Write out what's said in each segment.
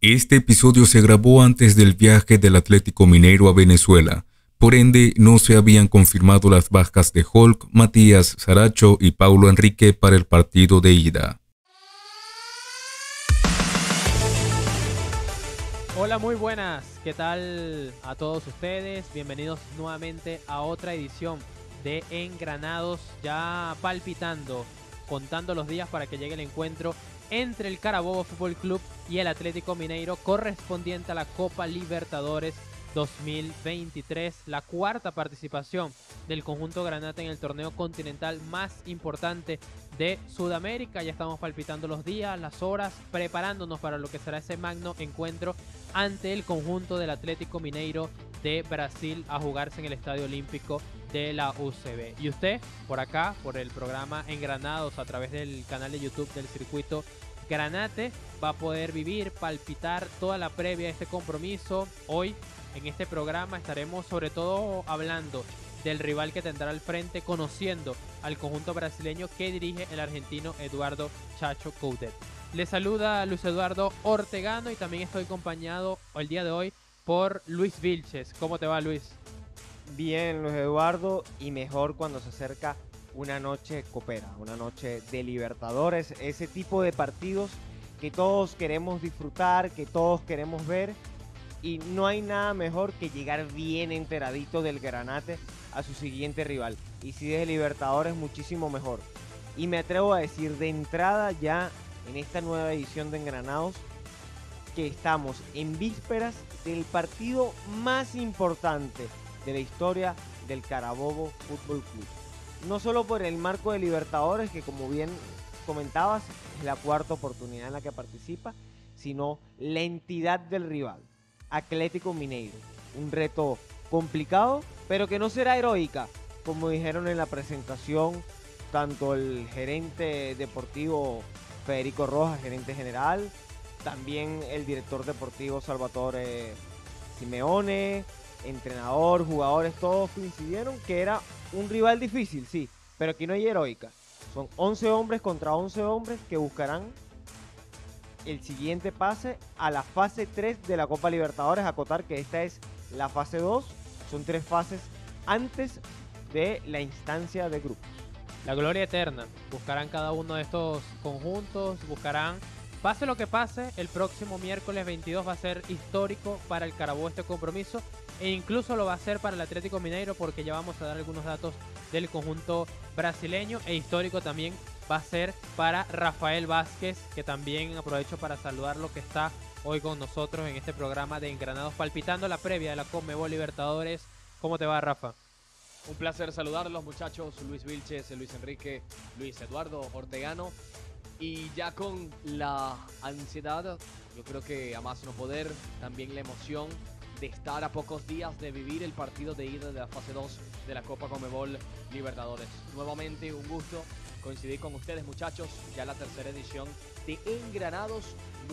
Este episodio se grabó antes del viaje del Atlético Mineiro a Venezuela, por ende no se habían confirmado las bajas de Hulk, Matías Saracho y Paulo Enrique para el partido de ida. Hola, muy buenas, ¿qué tal a todos ustedes? Bienvenidos nuevamente a otra edición de Engranados, ya palpitando, contando los días para que llegue el encuentro entre el Carabobo Fútbol Club y el Atlético Mineiro correspondiente a la Copa Libertadores 2023, la cuarta participación del conjunto granate en el torneo continental más importante de Sudamérica. Ya estamos palpitando los días, las horas, preparándonos para lo que será ese magno encuentro ante el conjunto del Atlético Mineiro de Brasil a jugarse en el Estadio Olímpico de la UCB. Y usted, por acá, por el programa Engranados, a través del canal de YouTube del Circuito Granate, va a poder vivir, palpitar toda la previa de este compromiso. Hoy, en este programa, estaremos sobre todo hablando del rival que tendrá al frente, conociendo al conjunto brasileño que dirige el argentino Eduardo Chacho Coudet. Le saluda Luis Eduardo Ortegano y también estoy acompañado el día de hoy por Luis Vilches. ¿Cómo te va, Luis? Bien, Luis Eduardo, y mejor cuando se acerca una noche copera, una noche de Libertadores, ese tipo de partidos que todos queremos disfrutar, que todos queremos ver, y no hay nada mejor que llegar bien enteradito del Granate a su siguiente rival. Y si es de Libertadores, muchísimo mejor. Y me atrevo a decir de entrada ya en esta nueva edición de Engranados que estamos en vísperas del partido más importante de la historia del Carabobo Fútbol Club. No solo por el marco de Libertadores, que como bien comentabas, es la cuarta oportunidad en la que participa, sino la entidad del rival, Atlético Mineiro. Un reto complicado, pero que no será heroica, como dijeron en la presentación tanto el gerente deportivo Federico Rojas, gerente general, también el director deportivo Salvatore Simeone, entrenador, jugadores, todos coincidieron que era un rival difícil, sí, pero aquí no hay heroica. Son 11 hombres contra 11 hombres que buscarán el siguiente pase a la fase 3 de la Copa Libertadores. Acotar que esta es la fase 2, son 3 fases antes de la instancia de grupos. La gloria eterna. Buscarán cada uno de estos conjuntos, buscarán, pase lo que pase, el próximo miércoles 22 va a ser histórico para el Carabobo este compromiso, e incluso lo va a ser para el Atlético Mineiro, porque ya vamos a dar algunos datos del conjunto brasileño, e histórico también va a ser para Rafael Vázquez, que también aprovecho para saludarlo, que está hoy con nosotros en este programa de Engranados, palpitando la previa de la Conmebol Libertadores. ¿Cómo te va, Rafa? Un placer saludarlos, muchachos. Luis Vilches, Luis Enrique, Luis Eduardo Ortegano. Y ya con la ansiedad, yo creo que a más no poder, también la emoción de estar a pocos días de vivir el partido de ida de la fase 2 de la Copa Conmebol Libertadores. Nuevamente un gusto coincidir con ustedes, muchachos, ya la tercera edición de Engranados,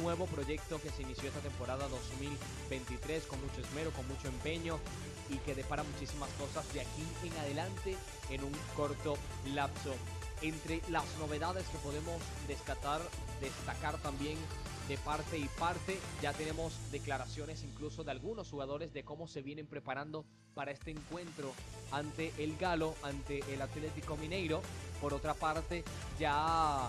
nuevo proyecto que se inició esta temporada 2023 con mucho esmero, con mucho empeño, y que depara muchísimas cosas de aquí en adelante en un corto lapso. Entre las novedades que podemos destacar también de parte y parte, ya tenemos declaraciones incluso de algunos jugadores de cómo se vienen preparando para este encuentro ante el Galo, ante el Atlético Mineiro. Por otra parte, ya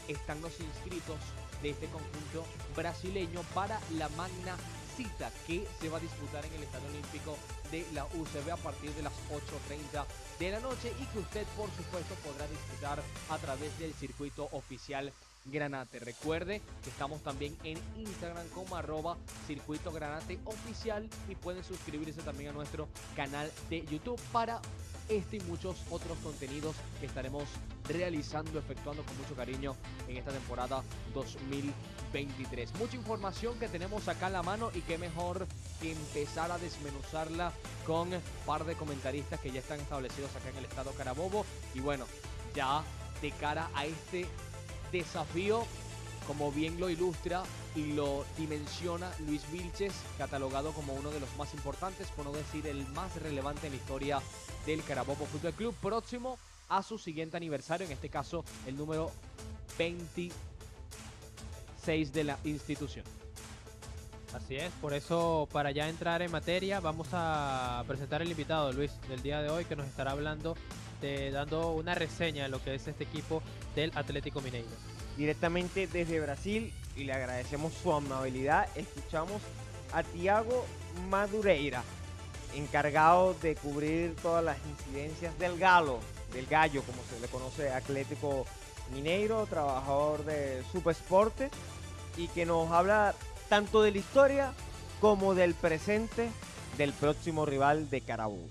están los inscritos de este conjunto brasileño para la magna cita que se va a disputar en el Estadio Olímpico de la UCB a partir de las 8:30 de la noche, y que usted por supuesto podrá disfrutar a través del circuito oficial Granate. Recuerde que estamos también en Instagram como @circuito granate oficial, y pueden suscribirse también a nuestro canal de YouTube para este y muchos otros contenidos que estaremos realizando, efectuando con mucho cariño en esta temporada 2023. Mucha información que tenemos acá en la mano, y qué mejor que empezar a desmenuzarla con un par de comentaristas que ya están establecidos acá en el estado Carabobo. Y bueno, ya de cara a este desafío, como bien lo ilustra y lo dimensiona Luis Vilches, catalogado como uno de los más importantes, por no decir el más relevante en la historia del Carabobo Fútbol Club, próximo a su siguiente aniversario, en este caso el número 26 de la institución. Así es, por eso para ya entrar en materia vamos a presentar el invitado Luis del día de hoy que nos estará hablando dando una reseña de lo que es este equipo del Atlético Mineiro. Directamente desde Brasil, y le agradecemos su amabilidad, escuchamos a Thiago Madureira, encargado de cubrir todas las incidencias del gallo, como se le conoce, Atlético Mineiro, trabajador de Supersporte, y que nos habla tanto de la historia como del presente del próximo rival de Carabobo.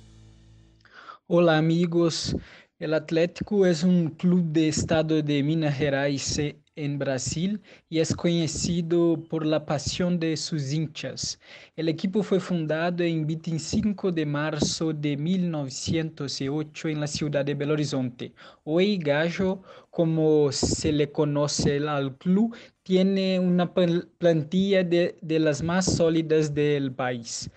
Hola amigos, el Atlético es un club de estado de Minas Gerais en Brasil y es conocido por la pasión de sus hinchas. El equipo fue fundado en 25 de marzo de 1908 en la ciudad de Belo Horizonte. Hoy Gallo, como se le conoce al club, tiene una plantilla de las más sólidas del país.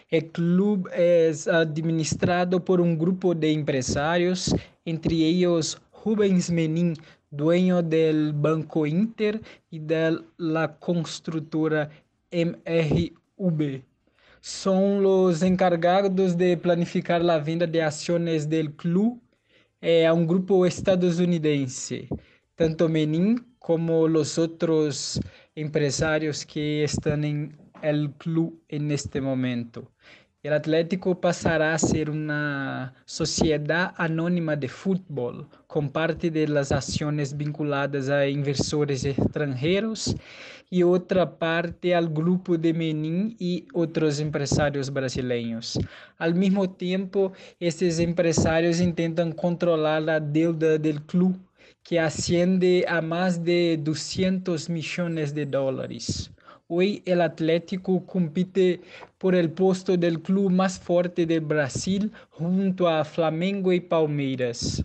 El club es administrado por un grupo de empresarios, entre ellos Rubens Menin, dueño del Banco Inter y de la constructora MRV. Son los encargados de planificar la venta de acciones del club a un grupo estadounidense. Tanto Menin como los otros empresarios que están en el club en este momento. El Atlético pasará a ser una sociedad anónima de fútbol, con parte de las acciones vinculadas a inversores extranjeros y otra parte al grupo de Menin y otros empresarios brasileños. Al mismo tiempo, estos empresarios intentan controlar la deuda del club, que asciende a más de 200 millones de dólares. Hoy el Atlético compite por el puesto del club más fuerte de Brasil junto a Flamengo y Palmeiras.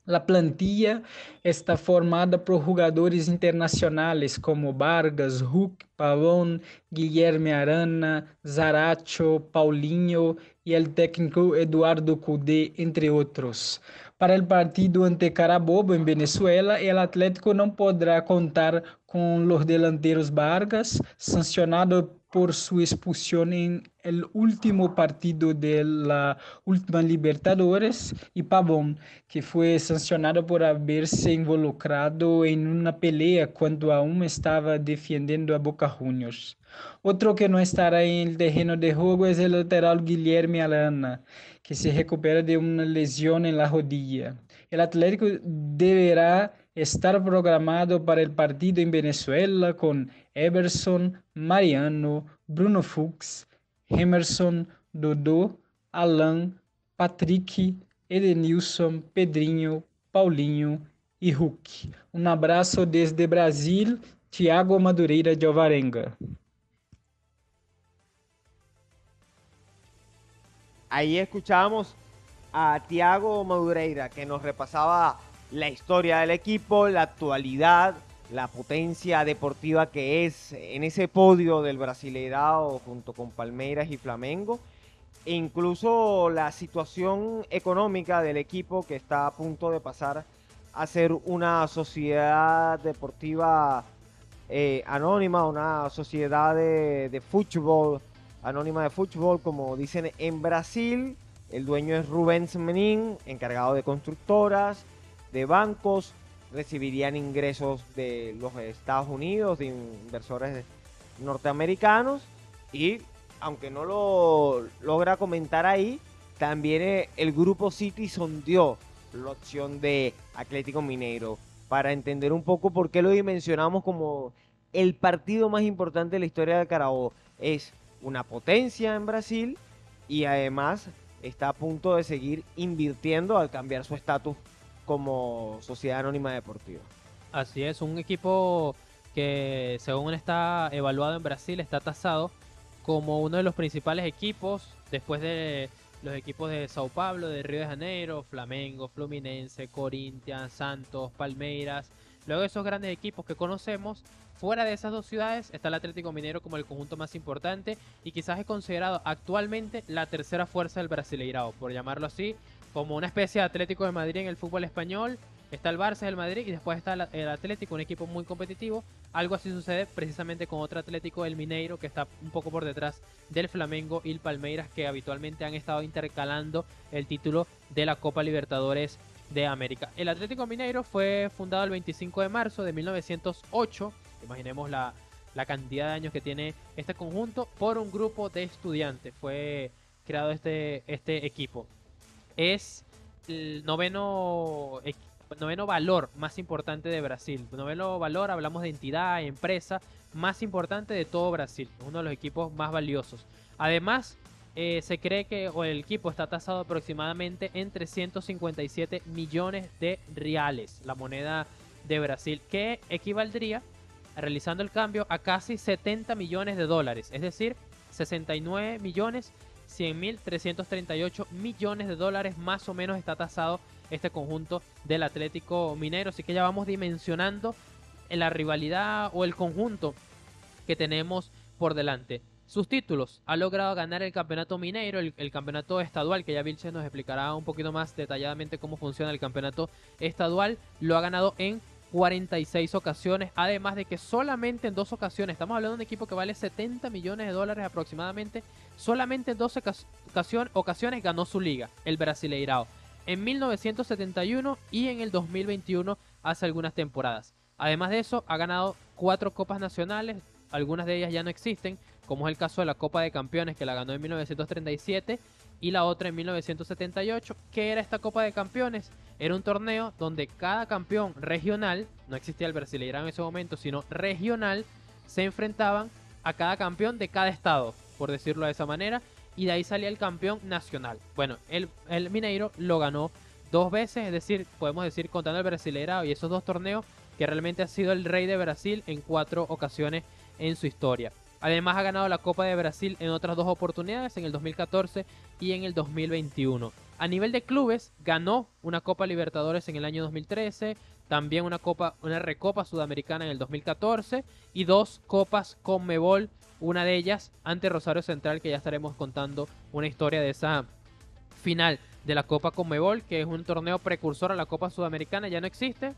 La plantilla está formada por jugadores internacionales como Vargas, Hulk, Pavón, Guilherme Arana, Zaracho, Paulinho y el técnico Eduardo Cudê, entre otros. Para el partido ante Carabobo en Venezuela, el Atlético no podrá contar con los delanteros Vargas, sancionado por su expulsión en el último partido de la última Libertadores, y Pavón, que fue sancionado por haberse involucrado en una pelea cuando aún estaba defendiendo a Boca Juniors. Otro que no estará en el terreno de juego es el lateral Guilherme Arana, que se recupera de una lesión en la rodilla. El Atlético deberá estar programado para el partido en Venezuela con Everson, Mariano, Bruno Fuchs, Emerson, Dodô, Alan, Patrick, Edenilson, Pedrinho, Paulinho e Hulk. Um abraço desde Brasil, Thiago Madureira de Alvarenga. Ahí escuchamos a Thiago Madureira, que nos repasaba la historia del equipo, la actualidad, la potencia deportiva que es en ese podio del Brasileirao junto con Palmeiras y Flamengo, e incluso la situación económica del equipo, que está a punto de pasar a ser una sociedad deportiva anónima, una sociedad de fútbol, anónima de fútbol, como dicen en Brasil. El dueño es Rubens Menin, encargado de constructoras, de bancos, recibirían ingresos de los Estados Unidos, de inversores norteamericanos, y aunque no lo logra comentar ahí, también el grupo City sondeó la opción de Atlético Mineiro, para entender un poco por qué lo dimensionamos como el partido más importante de la historia de Carabobo. Es una potencia en Brasil y además está a punto de seguir invirtiendo al cambiar su estatus como sociedad anónima deportiva. Así es, un equipo que según está evaluado en Brasil está tasado como uno de los principales equipos después de los equipos de Sao Paulo, de Río de Janeiro, Flamengo, Fluminense, Corinthians, Santos, Palmeiras. Luego de esos grandes equipos que conocemos, fuera de esas dos ciudades está el Atlético Mineiro como el conjunto más importante y quizás es considerado actualmente la tercera fuerza del Brasileirao, por llamarlo así, como una especie de Atlético de Madrid en el fútbol español Está el Barça, el Madrid y después está el Atlético, un equipo muy competitivo. Algo así sucede precisamente con otro Atlético, el Mineiro, que está un poco por detrás del Flamengo y el Palmeiras, que habitualmente han estado intercalando el título de la Copa Libertadores de América. El Atlético Mineiro fue fundado el 25 de marzo de 1908. Imaginemos la cantidad de años que tiene este conjunto, por un grupo de estudiantes. Fue creado este equipo. Es el noveno valor más importante de Brasil. Noveno valor, hablamos de entidad, empresa más importante de todo Brasil. Uno de los equipos más valiosos. Además, se cree que el equipo está tasado aproximadamente en 357 millones de reales, la moneda de Brasil, que equivaldría, realizando el cambio, a casi 70 millones de dólares, es decir, 69 millones 100.338 millones de dólares más o menos está tasado este conjunto del Atlético Mineiro. Así que ya vamos dimensionando la rivalidad o el conjunto que tenemos por delante. Sus títulos: ha logrado ganar el campeonato mineiro, el campeonato estadual, que ya Vilches nos explicará un poquito más detalladamente cómo funciona el campeonato estadual. Lo ha ganado en 46 ocasiones, además de que solamente en 2 ocasiones, estamos hablando de un equipo que vale 70 millones de dólares aproximadamente, solamente en 12 ocasiones ganó su liga, el Brasileirao, en 1971 y en el 2021, hace algunas temporadas. Además de eso, ha ganado 4 copas nacionales, algunas de ellas ya no existen, como es el caso de la Copa de Campeones, que la ganó en 1937, y la otra en 1978. ¿Qué era esta Copa de Campeones? Era un torneo donde cada campeón regional, no existía el Brasileirao en ese momento, sino regional, se enfrentaban a cada campeón de cada estado, por decirlo de esa manera, y de ahí salía el campeón nacional. Bueno, el Mineiro lo ganó 2 veces, es decir, podemos decir, contando el Brasileirao y esos 2 torneos, que realmente ha sido el rey de Brasil en 4 ocasiones en su historia. Además, ha ganado la Copa de Brasil en otras 2 oportunidades, en el 2014 y en el 2021. A nivel de clubes, ganó una Copa Libertadores en el año 2013, también una Recopa Sudamericana en el 2014 y 2 Copas Conmebol, una de ellas ante Rosario Central, que ya estaremos contando una historia de esa final de la Copa Conmebol, que es un torneo precursor a la Copa Sudamericana, ya no existe,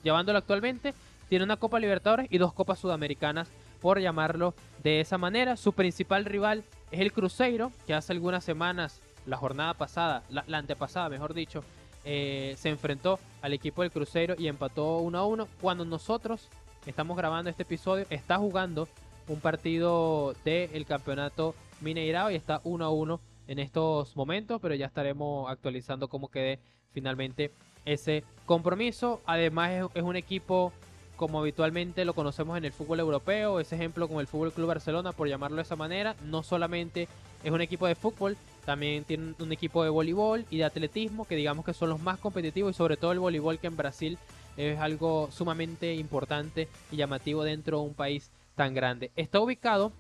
llevándolo actualmente. Tiene una Copa Libertadores y 2 Copas Sudamericanas, por llamarlo de esa manera. Su principal rival es el Cruzeiro, que hace algunas semanas, la jornada pasada, la antepasada mejor dicho, se enfrentó al equipo del Cruzeiro y empató 1-1. Cuando nosotros estamos grabando este episodio, está jugando un partido del campeonato Mineirao y está 1-1 en estos momentos, pero ya estaremos actualizando cómo quede finalmente ese compromiso. Además, es un equipo, como habitualmente lo conocemos en el fútbol europeo, ese ejemplo con el Fútbol Club Barcelona, por llamarlo de esa manera. No solamente es un equipo de fútbol, también tiene un equipo de voleibol y de atletismo, que digamos que son los más competitivos, y sobre todo el voleibol, que en Brasil es algo sumamente importante y llamativo dentro de un país tan grande. Está ubicado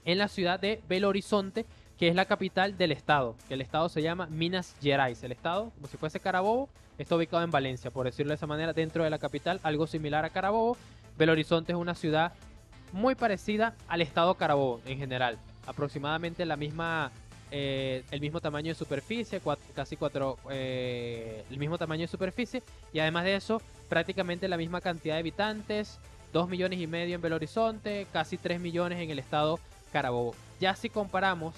en la ciudad de Belo Horizonte, que es la capital del estado, que el estado se llama Minas Gerais. El estado, como si fuese Carabobo, está ubicado en Valencia, por decirlo de esa manera, dentro de la capital, algo similar a Carabobo. Belo Horizonte es una ciudad muy parecida al estado Carabobo en general, aproximadamente el mismo tamaño de superficie, el mismo tamaño de superficie, y además de eso, prácticamente la misma cantidad de habitantes, 2,5 millones en Belo Horizonte, casi 3 millones en el estado Carabobo. Ya si comparamos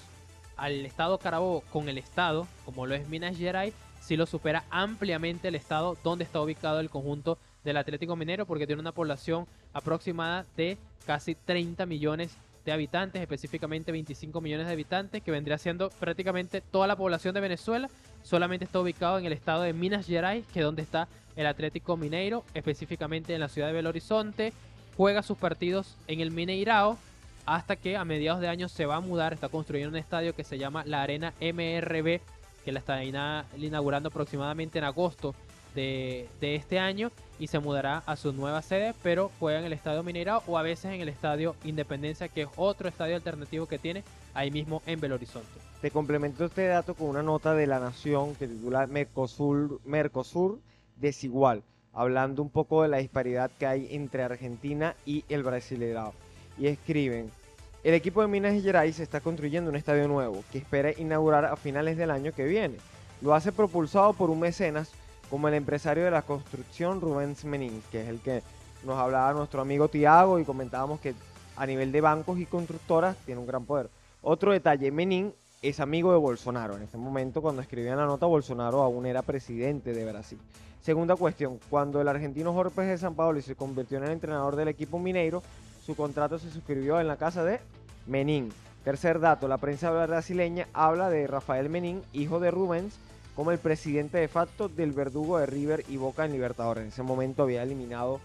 al estado Carabobo con el estado, como lo es Minas Gerais, sí lo supera ampliamente el estado donde está ubicado el conjunto del Atlético Mineiro, porque tiene una población aproximada de casi 30 millones de habitantes, específicamente 25 millones de habitantes, que vendría siendo prácticamente toda la población de Venezuela. Solamente está ubicado en el estado de Minas Gerais, que es donde está el Atlético Mineiro, específicamente en la ciudad de Belo Horizonte. Juega sus partidos en el Mineirao, hasta que a mediados de año se va a mudar. Está construyendo un estadio que se llama la Arena MRV, que la está inaugurando aproximadamente en agosto de este año, y se mudará a su nueva sede, pero juega en el Estadio Mineirao o a veces en el Estadio Independencia, que es otro estadio alternativo que tiene ahí mismo en Belo Horizonte. Te complemento este dato con una nota de La Nación que titula Mercosur desigual, hablando un poco de la disparidad que hay entre Argentina y el Brasileirao. Y escriben: el equipo de Minas Gerais está construyendo un estadio nuevo que espera inaugurar a finales del año que viene. Lo hace propulsado por un mecenas como el empresario de la construcción Rubens Menin, que es el que nos hablaba nuestro amigo Tiago y comentábamos que a nivel de bancos y constructoras tiene un gran poder. Otro detalle, Menin es amigo de Bolsonaro. En este momento, cuando escribían la nota, Bolsonaro aún era presidente de Brasil. Segunda cuestión, cuando el argentino Jorge de Sampaoli se convirtió en el entrenador del equipo mineiro, su contrato se suscribió en la casa de Menin. Tercer dato, la prensa brasileña habla de Rafael Menin, hijo de Rubens, como el presidente de facto del verdugo de River y Boca en Libertadores. En ese momento había eliminado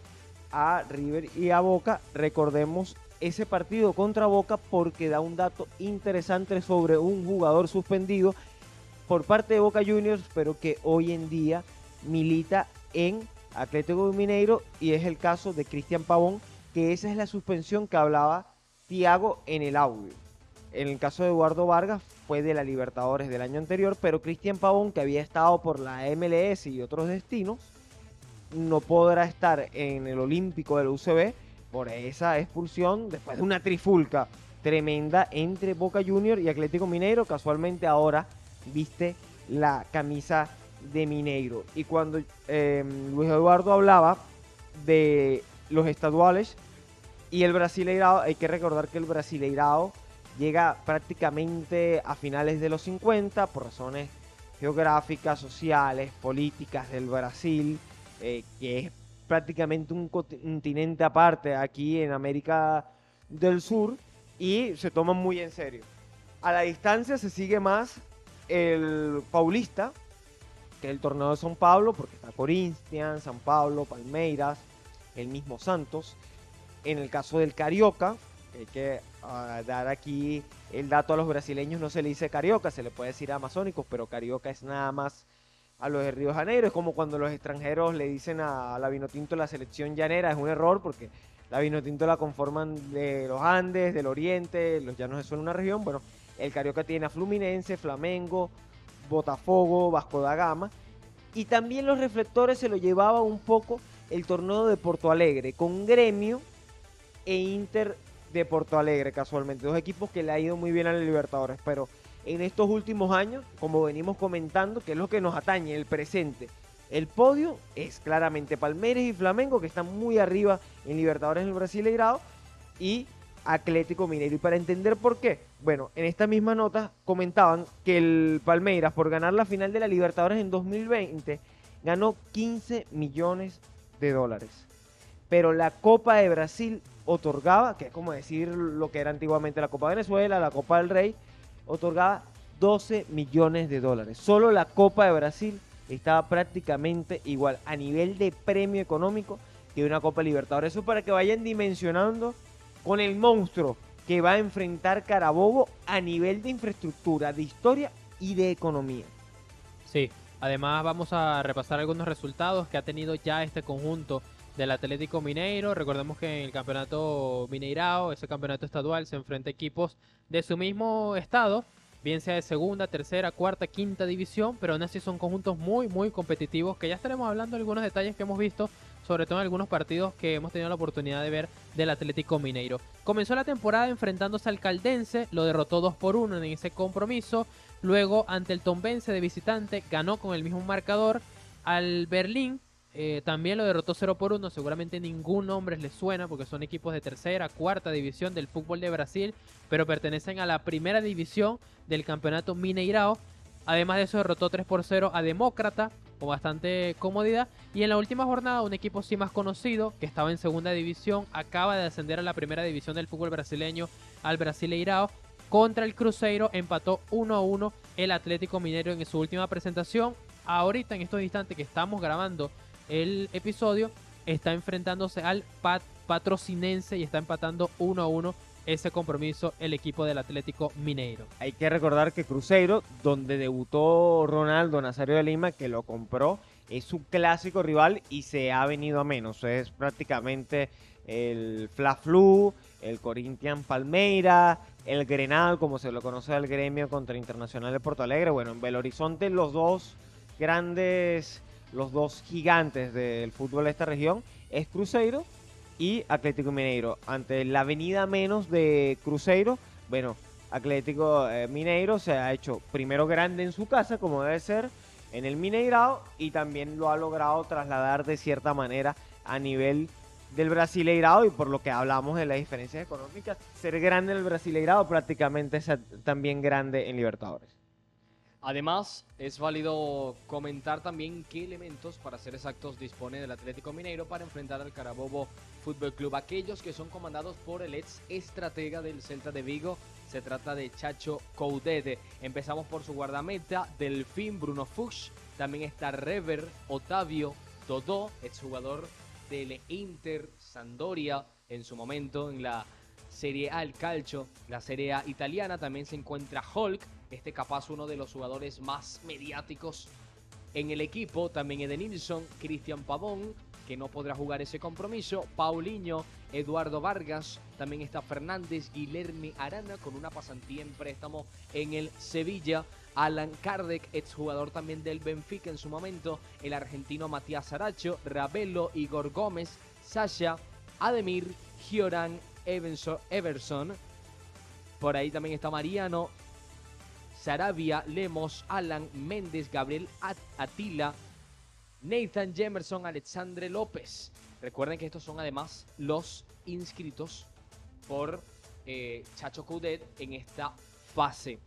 a River y a Boca. Recordemos ese partido contra Boca porque da un dato interesante sobre un jugador suspendido por parte de Boca Juniors, pero que hoy en día milita en Atlético Mineiro, y es el caso de Cristian Pavón, que esa es la suspensión que hablaba Tiago en el audio. En el caso de Eduardo Vargas fue de la Libertadores del año anterior, pero Cristian Pavón, que había estado por la MLS y otros destinos, no podrá estar en el Olímpico del UCB por esa expulsión después de una trifulca tremenda entre Boca Juniors y Atlético Mineiro. Casualmente ahora viste la camisa de Mineiro. Y cuando Luis Eduardo hablaba de los estaduales y el Brasileirao, hay que recordar que el Brasileirao llega prácticamente a finales de los 50 por razones geográficas, sociales, políticas del Brasil, que es prácticamente un continente aparte aquí en América del Sur, y se toman muy en serio. A la distancia se sigue más el Paulista, que es el torneo de São Paulo, porque está Corinthians, São Paulo, Palmeiras, el mismo Santos. En el caso del Carioca, hay que dar aquí el dato a los brasileños, no se le dice Carioca, se le puede decir Amazónicos, pero Carioca es nada más a los de Río de Janeiro. Es como cuando los extranjeros le dicen a la Vinotinto la selección llanera, es un error porque la Vinotinto la conforman de los Andes, del Oriente, los llanos son una región. Bueno, el Carioca tiene a Fluminense, Flamengo, Botafogo, Vasco da Gama, y también los reflectores se lo llevaba un poco el torneo de Porto Alegre, con Gremio e Inter de Porto Alegre, casualmente, dos equipos que le ha ido muy bien a la Libertadores, pero en estos últimos años, como venimos comentando, que es lo que nos atañe, el presente, el podio es claramente Palmeiras y Flamengo, que están muy arriba en Libertadores en el Brasileirao, y Atlético Mineiro. Y para entender por qué, bueno, en esta misma nota comentaban que el Palmeiras, por ganar la final de la Libertadores en 2020, ganó 15 millones de dólares. Pero la Copa de Brasil otorgaba, que es como decir lo que era antiguamente la Copa de Venezuela, la Copa del Rey, otorgaba 12 millones de dólares. Solo la Copa de Brasil estaba prácticamente igual a nivel de premio económico que una Copa Libertadores. Eso para que vayan dimensionando con el monstruo que va a enfrentar Carabobo a nivel de infraestructura, de historia y de economía. Sí, además vamos a repasar algunos resultados que ha tenido ya este conjunto del Atlético Mineiro. Recordemos que en el campeonato Mineirao, ese campeonato estadual, se enfrenta a equipos de su mismo estado, bien sea de segunda, tercera, cuarta, quinta división, pero aún así son conjuntos muy competitivos, que ya estaremos hablando de algunos detalles que hemos visto, sobre todo en algunos partidos que hemos tenido la oportunidad de ver del Atlético Mineiro. Comenzó la temporada enfrentándose al Caldense, lo derrotó 2-1 en ese compromiso. Luego ante el Tombense de visitante ganó con el mismo marcador. Al Berlín también lo derrotó 0-1, seguramente ningún nombre les suena porque son equipos de tercera, cuarta división del fútbol de Brasil, pero pertenecen a la primera división del campeonato Mineirao. Además de eso derrotó 3-0 a Demócrata con bastante comodidad. Y en la última jornada un equipo sí más conocido, que estaba en segunda división, acaba de ascender a la primera división del fútbol brasileño, al Brasileirao. Contra el Cruzeiro empató 1-1 el Atlético Mineiro en su última presentación. Ahorita en estos instantes que estamos grabando el episodio, está enfrentándose al Patrocinense y está empatando 1-1 ese compromiso el equipo del Atlético Mineiro. Hay que recordar que Cruzeiro, donde debutó Ronaldo Nazario de Lima, que lo compró, es su clásico rival y se ha venido a menos. Es prácticamente el Fla-Flu, el Corinthians Palmeiras, el Grenal, como se lo conoce al gremio, contra Internacional de Porto Alegre. Bueno, en Belo Horizonte los dos gigantes del fútbol de esta región es Cruzeiro y Atlético Mineiro. Ante la venida menos de Cruzeiro, bueno, Atlético Mineiro se ha hecho primero grande en su casa, como debe ser, en el Mineirao y también lo ha logrado trasladar de cierta manera a nivel del Brasileirao, y por lo que hablamos de las diferencias económicas, ser grande en el Brasileirao prácticamente es también grande en Libertadores. Además, es válido comentar también qué elementos, para ser exactos, dispone del Atlético Mineiro para enfrentar al Carabobo Fútbol Club. Aquellos que son comandados por el ex estratega del Celta de Vigo, se trata de Chacho Coudet. Empezamos por su guardameta, Delfín Bruno Fuchs. También está Rever Otavio Dodó, exjugador del Inter Sampdoria en su momento en la Serie A, el Calcio, la Serie A italiana. También se encuentra Hulk, este capaz uno de los jugadores más mediáticos en el equipo. También Edenilson, Cristian Pavón, que no podrá jugar ese compromiso, Paulinho, Eduardo Vargas, también está Fernández, Guilherme Arana con una pasantía en préstamo en el Sevilla, Alan Kardec, exjugador también del Benfica en su momento, el argentino Matías Saracho, Ravelo, Igor Gómez, Sasha, Ademir, Gioran, Everson, por ahí también está Mariano, Sarabia, Lemos, Alan, Méndez, Gabriel Atila, Nathan Jemerson, Alexandre López. Recuerden que estos son además los inscritos por Chacho Coudet en esta fase.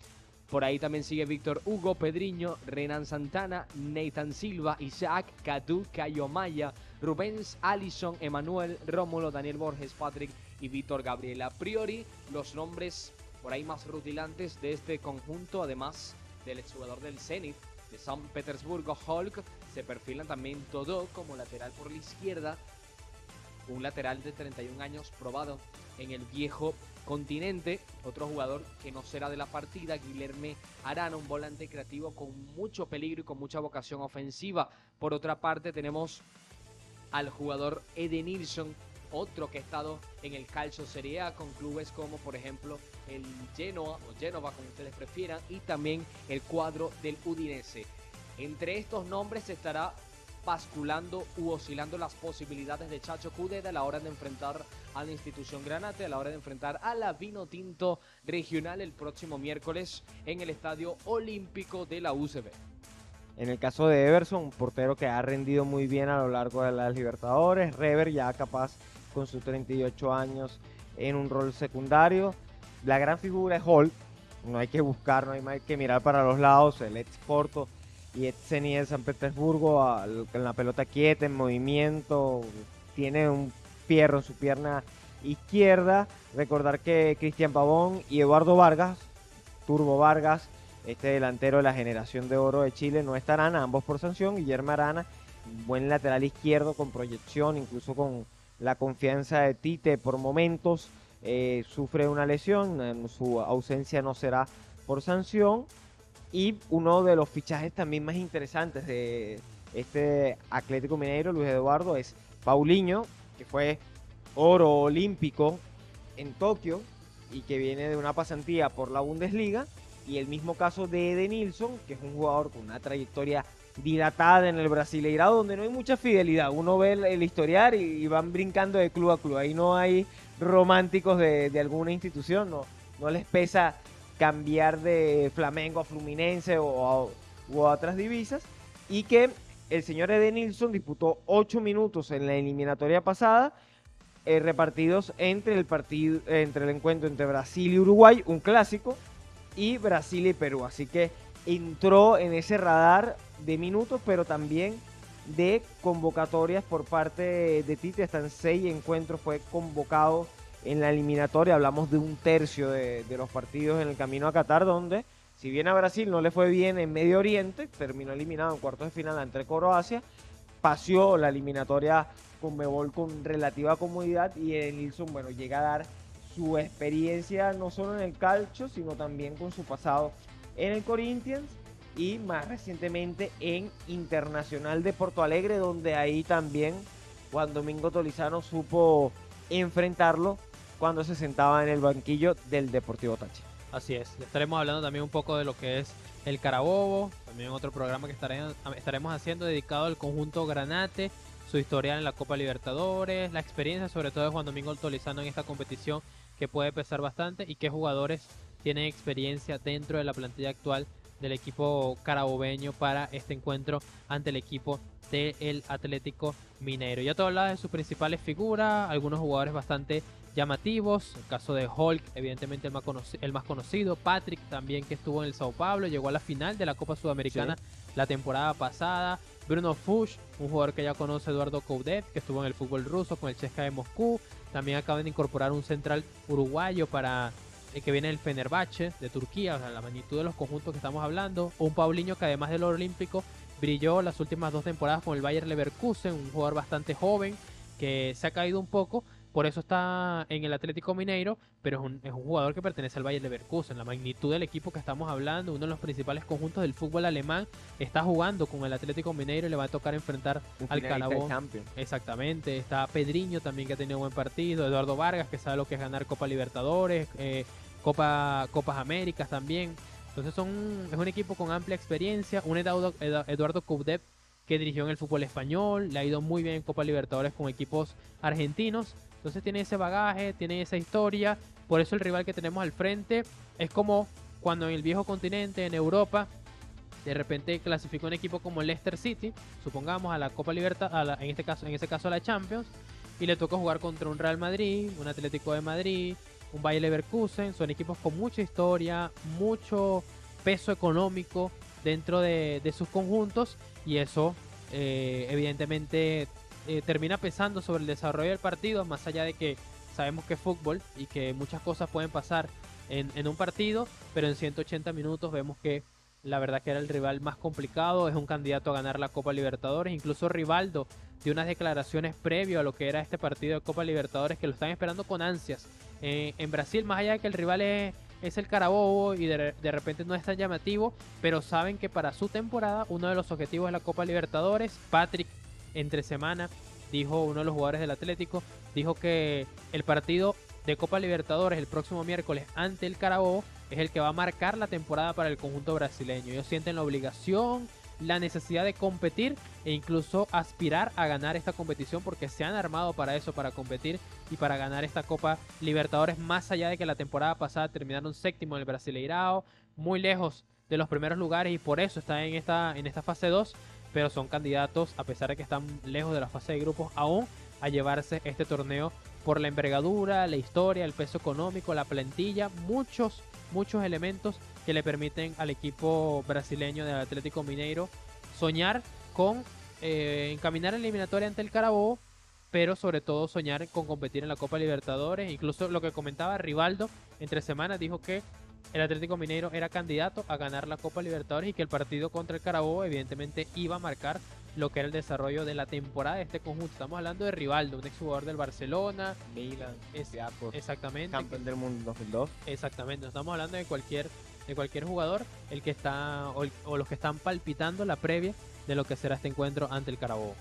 Por ahí también sigue Víctor Hugo, Pedriño, Renan Santana, Nathan Silva, Isaac, Cadu, Cayo Maya, Rubens, Alison, Emanuel, Rómulo, Daniel Borges, Patrick y Víctor Gabriel. A priori, los nombres por ahí más rutilantes de este conjunto, además del exjugador del Zenit de San Petersburgo, Hulk, se perfilan también Dodó como lateral por la izquierda, un lateral de 31 años probado en el viejo continente. Otro jugador que no será de la partida, Guilherme Arana, un volante creativo con mucho peligro y con mucha vocación ofensiva. Por otra parte tenemos al jugador Edenilson, otro que ha estado en el Calcio Serie A con clubes como por ejemplo el Genoa o Genova, como ustedes prefieran, y también el cuadro del Udinese. Entre estos nombres se estará basculando u oscilando las posibilidades de Chacho Coudet a la hora de enfrentar a la institución Granate, a la hora de enfrentar a la Vinotinto Regional el próximo miércoles en el Estadio Olímpico de la UCB. En el caso de Everson, un portero que ha rendido muy bien a lo largo de las Libertadores. Rever ya capaz con sus 38 años en un rol secundario. La gran figura es Hulk, no hay que buscar, no hay más que mirar para los lados, el ex Porto y ex Zenit de San Petersburgo, en la pelota quieta, en movimiento, tiene un fierro en su pierna izquierda. Recordar que Cristian Pavón y Eduardo Vargas, Turbo Vargas, este delantero de la generación de oro de Chile, no estarán, ambos por sanción. Guillermo Arana, buen lateral izquierdo con proyección, incluso con la confianza de Tite por momentos, sufre una lesión, su ausencia no será por sanción. Y uno de los fichajes también más interesantes de este Atlético Mineiro, Luis Eduardo, es Paulinho, que fue oro olímpico en Tokio y que viene de una pasantía por la Bundesliga. Y el mismo caso de Edenilson, que es un jugador con una trayectoria dilatada en el Brasileirao, donde no hay mucha fidelidad. Uno ve el historial y van brincando de club a club. Ahí no hay románticos de alguna institución, no les pesa cambiar de Flamengo a Fluminense o a otras divisas. Y que el señor Edenilson disputó 8 minutos en la eliminatoria pasada, repartidos entre el encuentro entre Brasil y Uruguay, un clásico, y Brasil y Perú. Así que entró en ese radar de minutos, pero también de convocatorias por parte de Tite. Hasta en 6 encuentros fue convocado en la eliminatoria. Hablamos de un tercio de los partidos en el camino a Qatar, donde si bien a Brasil no le fue bien en Medio Oriente, terminó eliminado en cuartos de final ante Croacia, paseó la eliminatoria Conmebol con relativa comodidad. Y Edenilson, bueno, llega a dar su experiencia no solo en el calcio, sino también con su pasado en el Corinthians y más recientemente en Internacional de Porto Alegre, donde ahí también Juan Domingo Tolizano supo enfrentarlo cuando se sentaba en el banquillo del Deportivo Táchira. Así es, estaremos hablando también un poco de lo que es el Carabobo, también otro programa que estaremos haciendo dedicado al conjunto Granate, su historial en la Copa Libertadores, la experiencia sobre todo de Juan Domingo Tolizano en esta competición, que puede pesar bastante, y qué jugadores tienen experiencia dentro de la plantilla actual del equipo carabobeño para este encuentro ante el equipo del Atlético Mineiro. Ya te hablaba de sus principales figuras, algunos jugadores bastante llamativos, el caso de Hulk, evidentemente el más conocido, Patrick también, que estuvo en el Sao Paulo, llegó a la final de la Copa Sudamericana la temporada pasada, Bruno Fuchs, un jugador que ya conoce Eduardo Coudet, que estuvo en el fútbol ruso con el CSKA de Moscú, también acaban de incorporar un central uruguayo para que viene del Fenerbahce de Turquía, o sea, la magnitud de los conjuntos que estamos hablando, un Paulinho que además del olímpico brilló las últimas 2 temporadas con el Bayer Leverkusen, un jugador bastante joven que se ha caído un poco, por eso está en el Atlético Mineiro, pero es un jugador que pertenece al Bayer Leverkusen. La magnitud del equipo que estamos hablando, uno de los principales conjuntos del fútbol alemán, está jugando con el Atlético Mineiro y le va a tocar enfrentar al Carabobo. Exactamente, está Pedriño también, que ha tenido un buen partido, Eduardo Vargas, que sabe lo que es ganar Copa Libertadores, Copas Américas también. Entonces es un equipo con amplia experiencia, un Eduardo Coudet que dirigió en el fútbol español, le ha ido muy bien en Copa Libertadores con equipos argentinos. Entonces tiene ese bagaje, tiene esa historia, por eso el rival que tenemos al frente es como cuando en el viejo continente, en Europa, de repente clasificó un equipo como el Leicester City, supongamos a la Copa Libertadores, en ese caso a la Champions, y le tocó jugar contra un Real Madrid, un Atlético de Madrid, un Bayer Leverkusen. Son equipos con mucha historia, mucho peso económico dentro de sus conjuntos, y eso evidentemente termina pesando sobre el desarrollo del partido, más allá de que sabemos que es fútbol y que muchas cosas pueden pasar en un partido, pero en 180 minutos vemos que la verdad que era el rival más complicado, es un candidato a ganar la Copa Libertadores. Incluso Rivaldo dio unas declaraciones previo a lo que era este partido de Copa Libertadores, que lo están esperando con ansias en Brasil, más allá de que el rival es el Carabobo y de repente no es tan llamativo, pero saben que para su temporada uno de los objetivos es la Copa Libertadores. Patrick, entre semana, dijo, uno de los jugadores del Atlético, dijo que el partido de Copa Libertadores el próximo miércoles ante el Carabobo es el que va a marcar la temporada para el conjunto brasileño. Ellos sienten la obligación, la necesidad de competir e incluso aspirar a ganar esta competición, porque se han armado para eso, para competir y para ganar esta Copa Libertadores, más allá de que la temporada pasada terminaron séptimo en el Brasileirao, muy lejos de los primeros lugares, y por eso está en esta fase 2, pero son candidatos, a pesar de que están lejos de la fase de grupos, aún a llevarse este torneo por la envergadura, la historia, el peso económico, la plantilla, muchos elementos que le permiten al equipo brasileño del Atlético Mineiro soñar con encaminar la eliminatoria ante el Carabobo, pero sobre todo soñar con competir en la Copa Libertadores. Incluso lo que comentaba Rivaldo entre semanas, dijo que el Atlético Mineiro era candidato a ganar la Copa Libertadores y que el partido contra el Carabobo evidentemente iba a marcar lo que era el desarrollo de la temporada de este conjunto. Estamos hablando de Rivaldo, un exjugador del Barcelona, Milan, exactamente, campeón del mundo en 2002. Exactamente, estamos hablando de cualquier jugador, el que está o los que están palpitando la previa de lo que será este encuentro ante el Carabobo.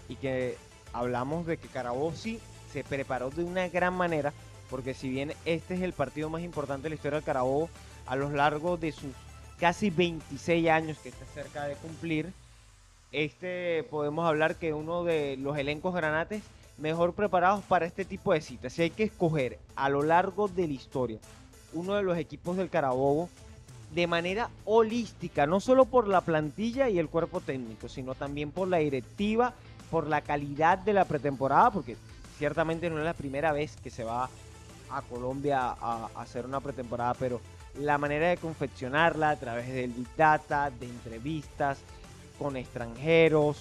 Y que hablamos de que Carabobo sí se preparó de una gran manera, porque si bien este es el partido más importante de la historia del Carabobo, a lo largo de sus casi 26 años que está cerca de cumplir, podemos hablar que uno de los elencos granates mejor preparados para este tipo de citas. Si hay que escoger a lo largo de la historia uno de los equipos del Carabobo de manera holística, no solo por la plantilla y el cuerpo técnico, sino también por la directiva, por la calidad de la pretemporada, porque ciertamente no es la primera vez que se va a Colombia a hacer una pretemporada, pero la manera de confeccionarla a través del Big Data, de entrevistas con extranjeros,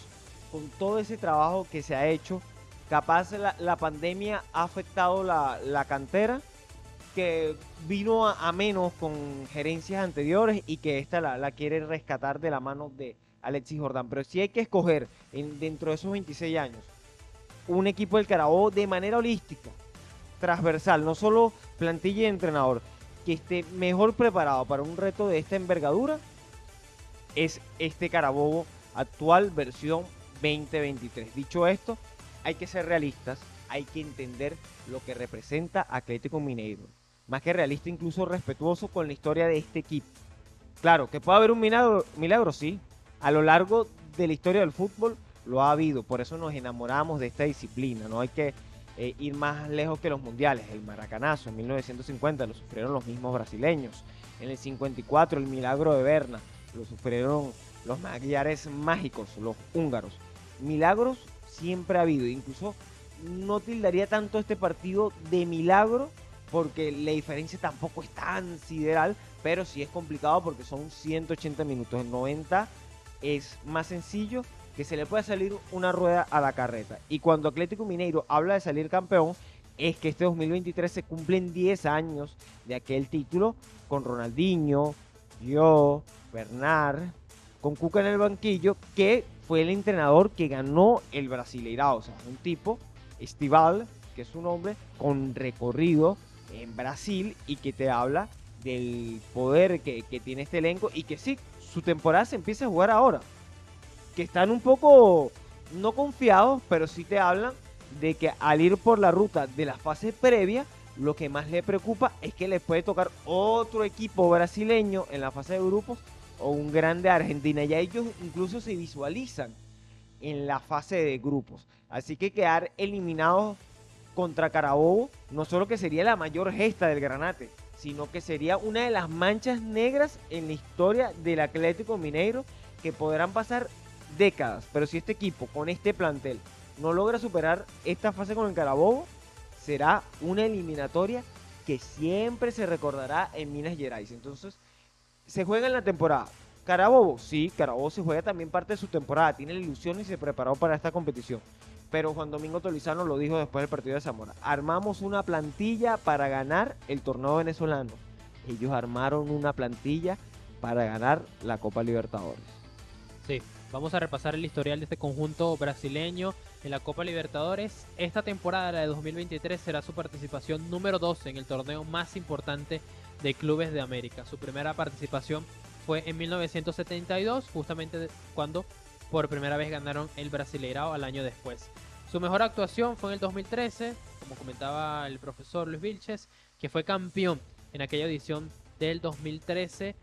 con todo ese trabajo que se ha hecho. Capaz la pandemia ha afectado la cantera, que vino a menos con gerencias anteriores y que esta la quiere rescatar de la mano de Alexis Jordán. Pero sí hay que escoger dentro de esos 26 años un equipo del Carabobo de manera holística, transversal, no solo plantilla y entrenador, que esté mejor preparado para un reto de esta envergadura, es este Carabobo actual versión 2023. Dicho esto, hay que ser realistas, hay que entender lo que representa Atlético Mineiro. Más que realista, incluso respetuoso con la historia de este equipo. Claro, que puede haber un milagro, sí. A lo largo de la historia del fútbol lo ha habido, por eso nos enamoramos de esta disciplina. No hay que ir más lejos que los mundiales. El Maracanazo en 1950 lo sufrieron los mismos brasileños. En el 54 el milagro de Berna. lo sufrieron los magiares mágicos, los húngaros. Milagros siempre ha habido, incluso no tildaría tanto este partido de milagro, porque la diferencia tampoco es tan sideral, pero sí es complicado porque son 180 minutos. En 90 es más sencillo que se le pueda salir una rueda a la carreta. Y cuando Atlético Mineiro habla de salir campeón, es que este 2023 se cumplen 10 años de aquel título, con Ronaldinho, yo, Bernard, con Cuca en el banquillo, que fue el entrenador que ganó el Brasileirao. O sea, un tipo, Estival, que es un hombre con recorrido en Brasil y que te habla del poder que tiene este elenco, y que sí, su temporada se empieza a jugar ahora, que están un poco no confiados, pero sí te hablan de que al ir por la ruta de la fase previa, lo que más le preocupa es que les puede tocar otro equipo brasileño en la fase de grupos, o un grande Argentina. Ya ellos incluso se visualizan en la fase de grupos. Así que quedar eliminados contra Carabobo no solo que sería la mayor gesta del Granate, sino que sería una de las manchas negras en la historia del Atlético Mineiro, que podrán pasar décadas, pero si este equipo con este plantel no logra superar esta fase con el Carabobo, será una eliminatoria que siempre se recordará en Minas Gerais. Entonces, se juega en la temporada. Carabobo, sí, Carabobo se juega también parte de su temporada, tiene la ilusión y se preparó para esta competición. Pero Juan Domingo Tolizano lo dijo después del partido de Zamora: armamos una plantilla para ganar el torneo venezolano. Ellos armaron una plantilla para ganar la Copa Libertadores. Sí, vamos a repasar el historial de este conjunto brasileño en la Copa Libertadores. Esta temporada, la de 2023, será su participación número 12 en el torneo más importante de clubes de América. Su primera participación fue en 1972, justamente cuando por primera vez ganaron el Brasileirao al año después. Su mejor actuación fue en el 2013, como comentaba el profesor Luis Vilches, que fue campeón en aquella edición del 2013.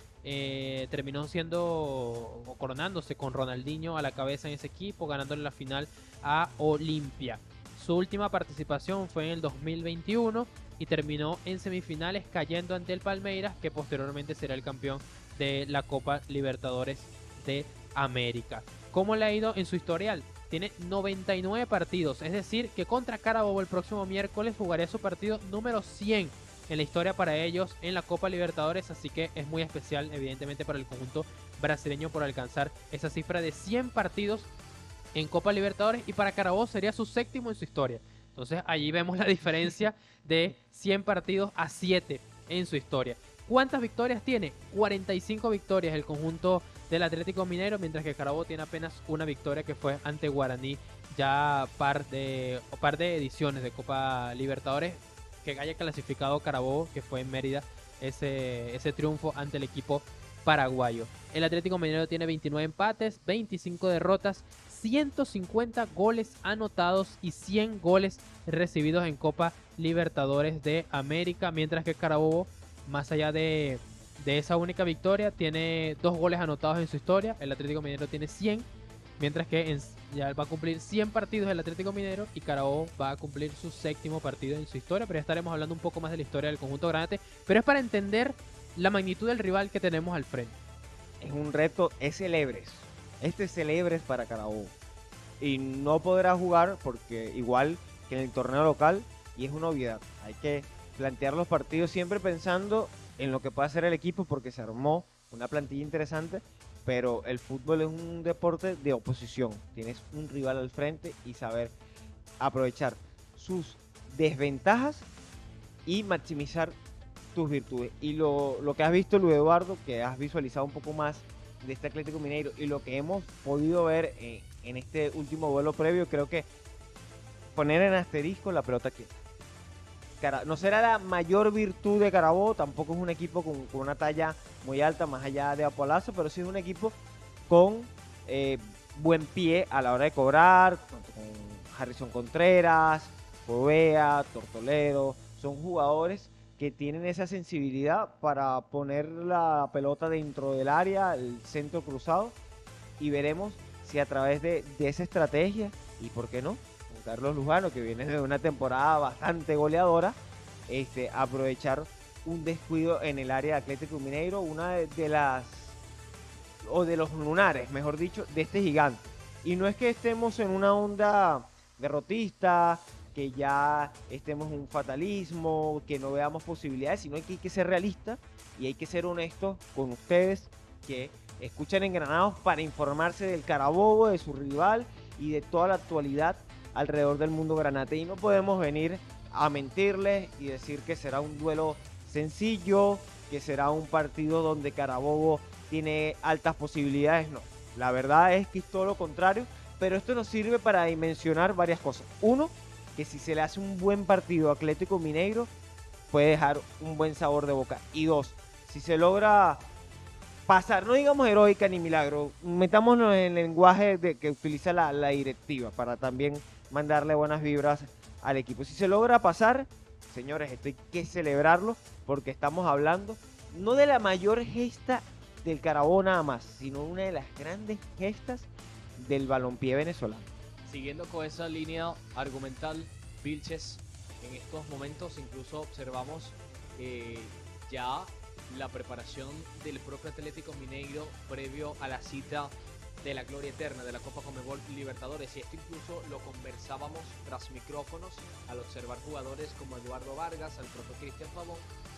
Terminó siendo o coronándose con Ronaldinho a la cabeza en ese equipo, ganándole la final a Olimpia. Su última participación fue en el 2021 y terminó en semifinales cayendo ante el Palmeiras, que posteriormente será el campeón de la Copa Libertadores de América. ¿Cómo le ha ido en su historial? Tiene 99 partidos, es decir, que contra Carabobo el próximo miércoles jugaría su partido número 100 en la historia para ellos en la Copa Libertadores, así que es muy especial evidentemente para el conjunto brasileño por alcanzar esa cifra de 100 partidos en Copa Libertadores, y para Carabobo sería su séptimo en su historia. Entonces allí vemos la diferencia de 100 partidos a 7 en su historia. ¿Cuántas victorias tiene? 45 victorias el conjunto del Atlético Mineiro, mientras que Carabobo tiene apenas una victoria, que fue ante Guaraní, ya par de ediciones de Copa Libertadores que haya clasificado Carabobo, que fue en Mérida ese triunfo ante el equipo paraguayo. El Atlético Mineiro tiene 29 empates, 25 derrotas, 150 goles anotados y 100 goles recibidos en Copa Libertadores de América, mientras que Carabobo, más allá de esa única victoria, tiene 2 goles anotados en su historia. El Atlético Mineiro tiene 100, mientras que ya va a cumplir 100 partidos el Atlético Mineiro, y Carabobo va a cumplir su séptimo partido en su historia. Pero ya estaremos hablando un poco más de la historia del conjunto granate, pero es para entender la magnitud del rival que tenemos al frente. Es un reto, es Celebres. Este es Celebres para Carabobo. Y no podrá jugar porque igual que en el torneo local, y es una obviedad. Hay que plantear los partidos siempre pensando en lo que puede hacer el equipo, porque se armó una plantilla interesante, pero el fútbol es un deporte de oposición. Tienes un rival al frente y saber aprovechar sus desventajas y maximizar tus virtudes. Y lo que has visto, Luis Eduardo, que has visualizado un poco más de este Atlético Mineiro y lo que hemos podido ver en este último duelo previo, creo que poner en asterisco la pelota quieta. No será la mayor virtud de Carabobo, tampoco es un equipo con una talla muy alta, más allá de Apolazo, pero sí es un equipo con buen pie a la hora de cobrar, con Harrison Contreras, Povea, Tortoledo. Son jugadores que tienen esa sensibilidad para poner la pelota dentro del área, el centro cruzado, y veremos si a través de esa estrategia, y por qué no, con Carlos Lujano, que viene de una temporada bastante goleadora, aprovechar un descuido en el área de Atlético Mineiro, una de las o de los lunares, mejor dicho, de este gigante. Y no es que estemos en una onda derrotista, que ya estemos en un fatalismo, que no veamos posibilidades, sino que hay que ser realistas y hay que ser honestos con ustedes que escuchan Engranados para informarse del Carabobo, de su rival y de toda la actualidad alrededor del mundo granate. Y no podemos venir a mentirles y decir que será un duelo sencillo, que será un partido donde Carabobo tiene altas posibilidades. No, la verdad es que es todo lo contrario, pero esto nos sirve para dimensionar varias cosas. Uno, que si se le hace un buen partido a Atlético Mineiro, puede dejar un buen sabor de boca. Y dos, si se logra pasar, no digamos heroica ni milagro, metámonos en el lenguaje que utiliza la directiva para también mandarle buenas vibras al equipo. Si se logra pasar, señores, esto hay que celebrarlo porque estamos hablando no de la mayor gesta del Carabobo nada más, sino una de las grandes gestas del balompié venezolano. Siguiendo con esa línea argumental, Vilches, en estos momentos incluso observamos ya la preparación del propio Atlético Mineiro previo a la cita de la gloria eterna de la Copa Conmebol Libertadores, y esto incluso lo conversábamos tras micrófonos al observar jugadores como Eduardo Vargas, al propio Cristian Pavón,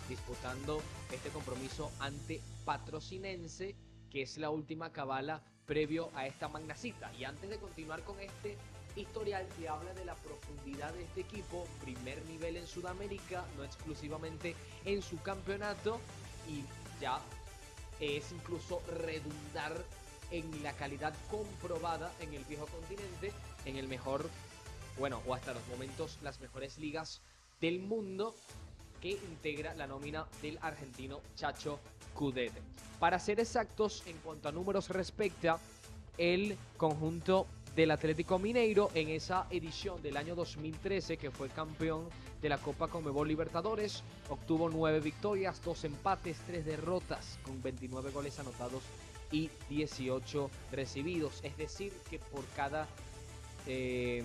disputando este compromiso ante Patrocinense, que es la última cabala previo a esta magna cita. Y antes de continuar con este historial que habla de la profundidad de este equipo, primer nivel en Sudamérica, no exclusivamente en su campeonato, y ya es incluso redundar en la calidad comprobada en el viejo continente, en el mejor, bueno, o hasta los momentos las mejores ligas del mundo, que integra la nómina del argentino Chacho Coudet. Para ser exactos, en cuanto a números respecta, el conjunto del Atlético Mineiro en esa edición del año 2013, que fue campeón de la Copa Conmebol Libertadores, obtuvo 9 victorias, 2 empates, 3 derrotas, con 29 goles anotados y 18 recibidos. Es decir, que por cada es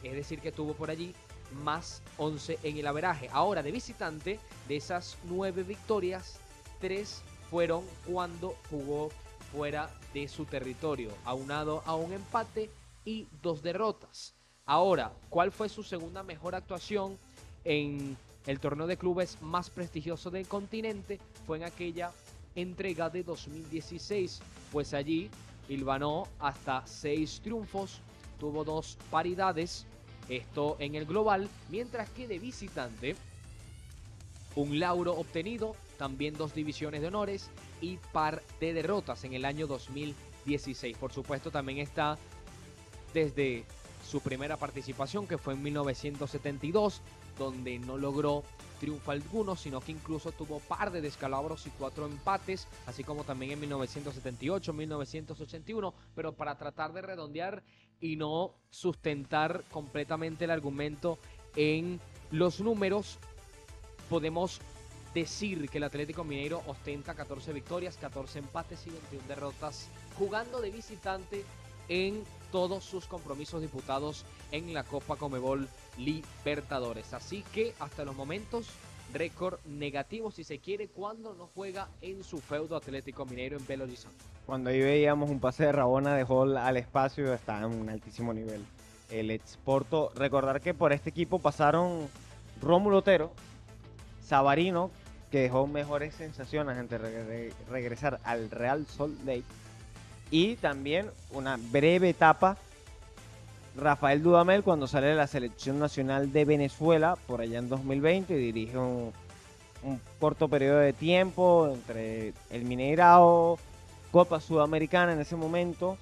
decir, que tuvo por allí más 11 en el averaje. Ahora, de visitante, de esas 9 victorias, 3 fueron cuando jugó fuera de su territorio, aunado a un empate y 2 derrotas. Ahora, ¿cuál fue su segunda mejor actuación en el torneo de clubes más prestigioso del continente? Fue en aquella entrega de 2016, pues allí hilvanó hasta 6 triunfos, tuvo 2 paridades, esto en el global, mientras que de visitante un lauro obtenido, también 2 divisiones de honores y par de derrotas en el año 2016. Por supuesto, también está desde su primera participación, que fue en 1972, donde no logró triunfo alguno, sino que incluso tuvo par de descalabros y 4 empates, así como también en 1978, 1981, pero para tratar de redondear y no sustentar completamente el argumento en los números, podemos decir que el Atlético Mineiro ostenta 14 victorias, 14 empates y 21 derrotas, jugando de visitante en todos sus compromisos disputados en la Copa Conmebol Libertadores. Así que hasta los momentos, récord negativo si se quiere cuando no juega en su feudo Atlético Mineiro en Belo Horizonte. Cuando ahí veíamos un pase de Rabona de Hall al espacio, está en un altísimo nivel. El Exporto, recordar que por este equipo pasaron Rómulo Otero, Savarino, que dejó mejores sensaciones antes de regresar al Real Salt Lake, y también una breve etapa Rafael Dudamel cuando sale de la selección nacional de Venezuela por allá en 2020 y dirige un corto periodo de tiempo entre el Mineirao, Copa Sudamericana en ese momento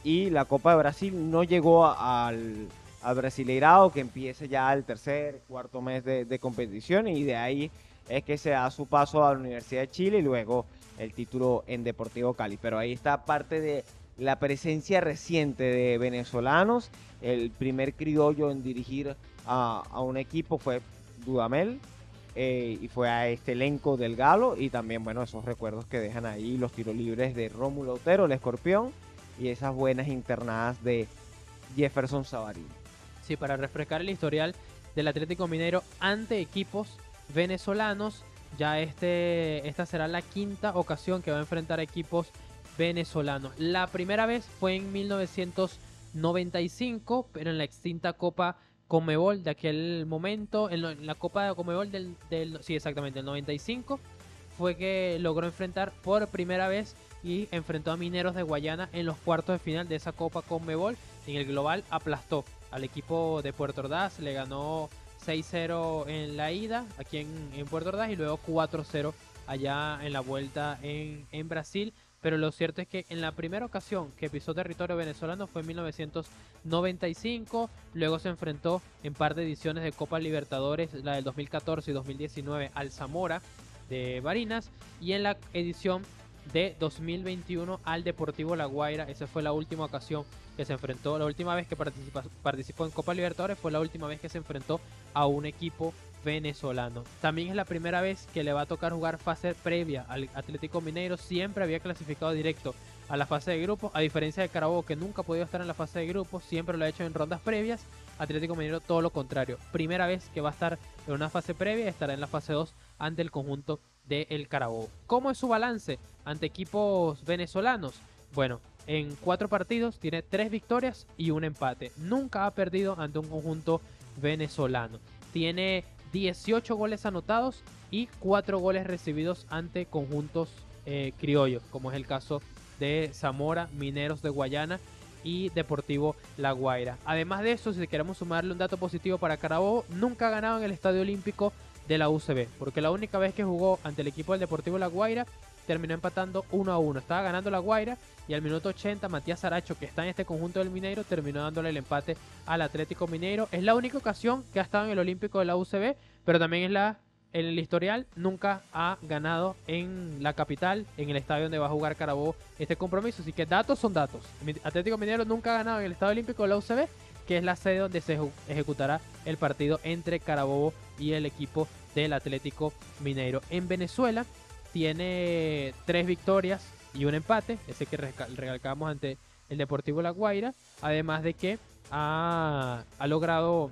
y la Copa de Brasil. No llegó al Brasileirao, que empieza ya el tercer, cuarto mes de competición, y de ahí es que se da su paso a la Universidad de Chile y luego el título en Deportivo Cali. Pero ahí está parte de la presencia reciente de venezolanos. El primer criollo en dirigir a un equipo fue Dudamel, y fue a este elenco del Galo, y también, bueno, esos recuerdos que dejan ahí los tiros libres de Rómulo Otero, el Escorpión, y esas buenas internadas de Jefferson Savarino. Sí, para refrescar el historial del Atlético Mineiro ante equipos venezolanos, Ya esta será la quinta ocasión que va a enfrentar equipos venezolanos. La primera vez fue en 1995, pero en la extinta Copa Conmebol de aquel momento, en la Copa de Conmebol sí, exactamente, el 95, fue que logró enfrentar por primera vez y enfrentó a Mineros de Guayana en los cuartos de final de esa Copa Conmebol. En el global aplastó al equipo de Puerto Ordaz, le ganó 6-0 en la ida aquí en Puerto Ordaz y luego 4-0 allá en la vuelta en Brasil. Pero lo cierto es que en la primera ocasión que pisó territorio venezolano fue en 1995, luego se enfrentó en par de ediciones de Copa Libertadores, la del 2014 y 2019, al Zamora de Barinas, y en la edición de 2021 al Deportivo La Guaira. Esa fue la última ocasión que se enfrentó, la última vez que participó en Copa Libertadores fue la última vez que se enfrentó a un equipo venezolano. También es la primera vez que le va a tocar jugar fase previa al Atlético Mineiro. Siempre había clasificado directo a la fase de grupos, a diferencia de Carabobo, que nunca ha podido estar en la fase de grupos, siempre lo ha hecho en rondas previas. Atlético Mineiro todo lo contrario, primera vez que va a estar en una fase previa y estará en la fase 2 ante el conjunto del Carabobo. ¿Cómo es su balance ante equipos venezolanos? Bueno, en 4 partidos tiene 3 victorias y un empate. Nunca ha perdido ante un conjunto venezolano. Tiene 18 goles anotados y 4 goles recibidos ante conjuntos criollos, como es el caso de Zamora, Mineros de Guayana y Deportivo La Guaira. Además de eso, si queremos sumarle un dato positivo para Carabobo, nunca ha ganado en el Estadio Olímpico de la UCB, porque la única vez que jugó ante el equipo del Deportivo La Guaira terminó empatando 1-1. Estaba ganando La Guaira y al minuto 80 Matías Saracho, que está en este conjunto del Mineiro, terminó dándole el empate al Atlético Mineiro. Es la única ocasión que ha estado en el Olímpico de la UCB, pero también en el historial nunca ha ganado en la capital, en el estadio donde va a jugar Carabobo este compromiso. Así que datos son datos. Atlético Mineiro nunca ha ganado en el Estadio Olímpico de la UCB, que es la sede donde se ejecutará el partido entre Carabobo y el equipo del Atlético Mineiro. En Venezuela tiene 3 victorias y un empate, ese que recalcamos ante el Deportivo La Guaira, además de que ha logrado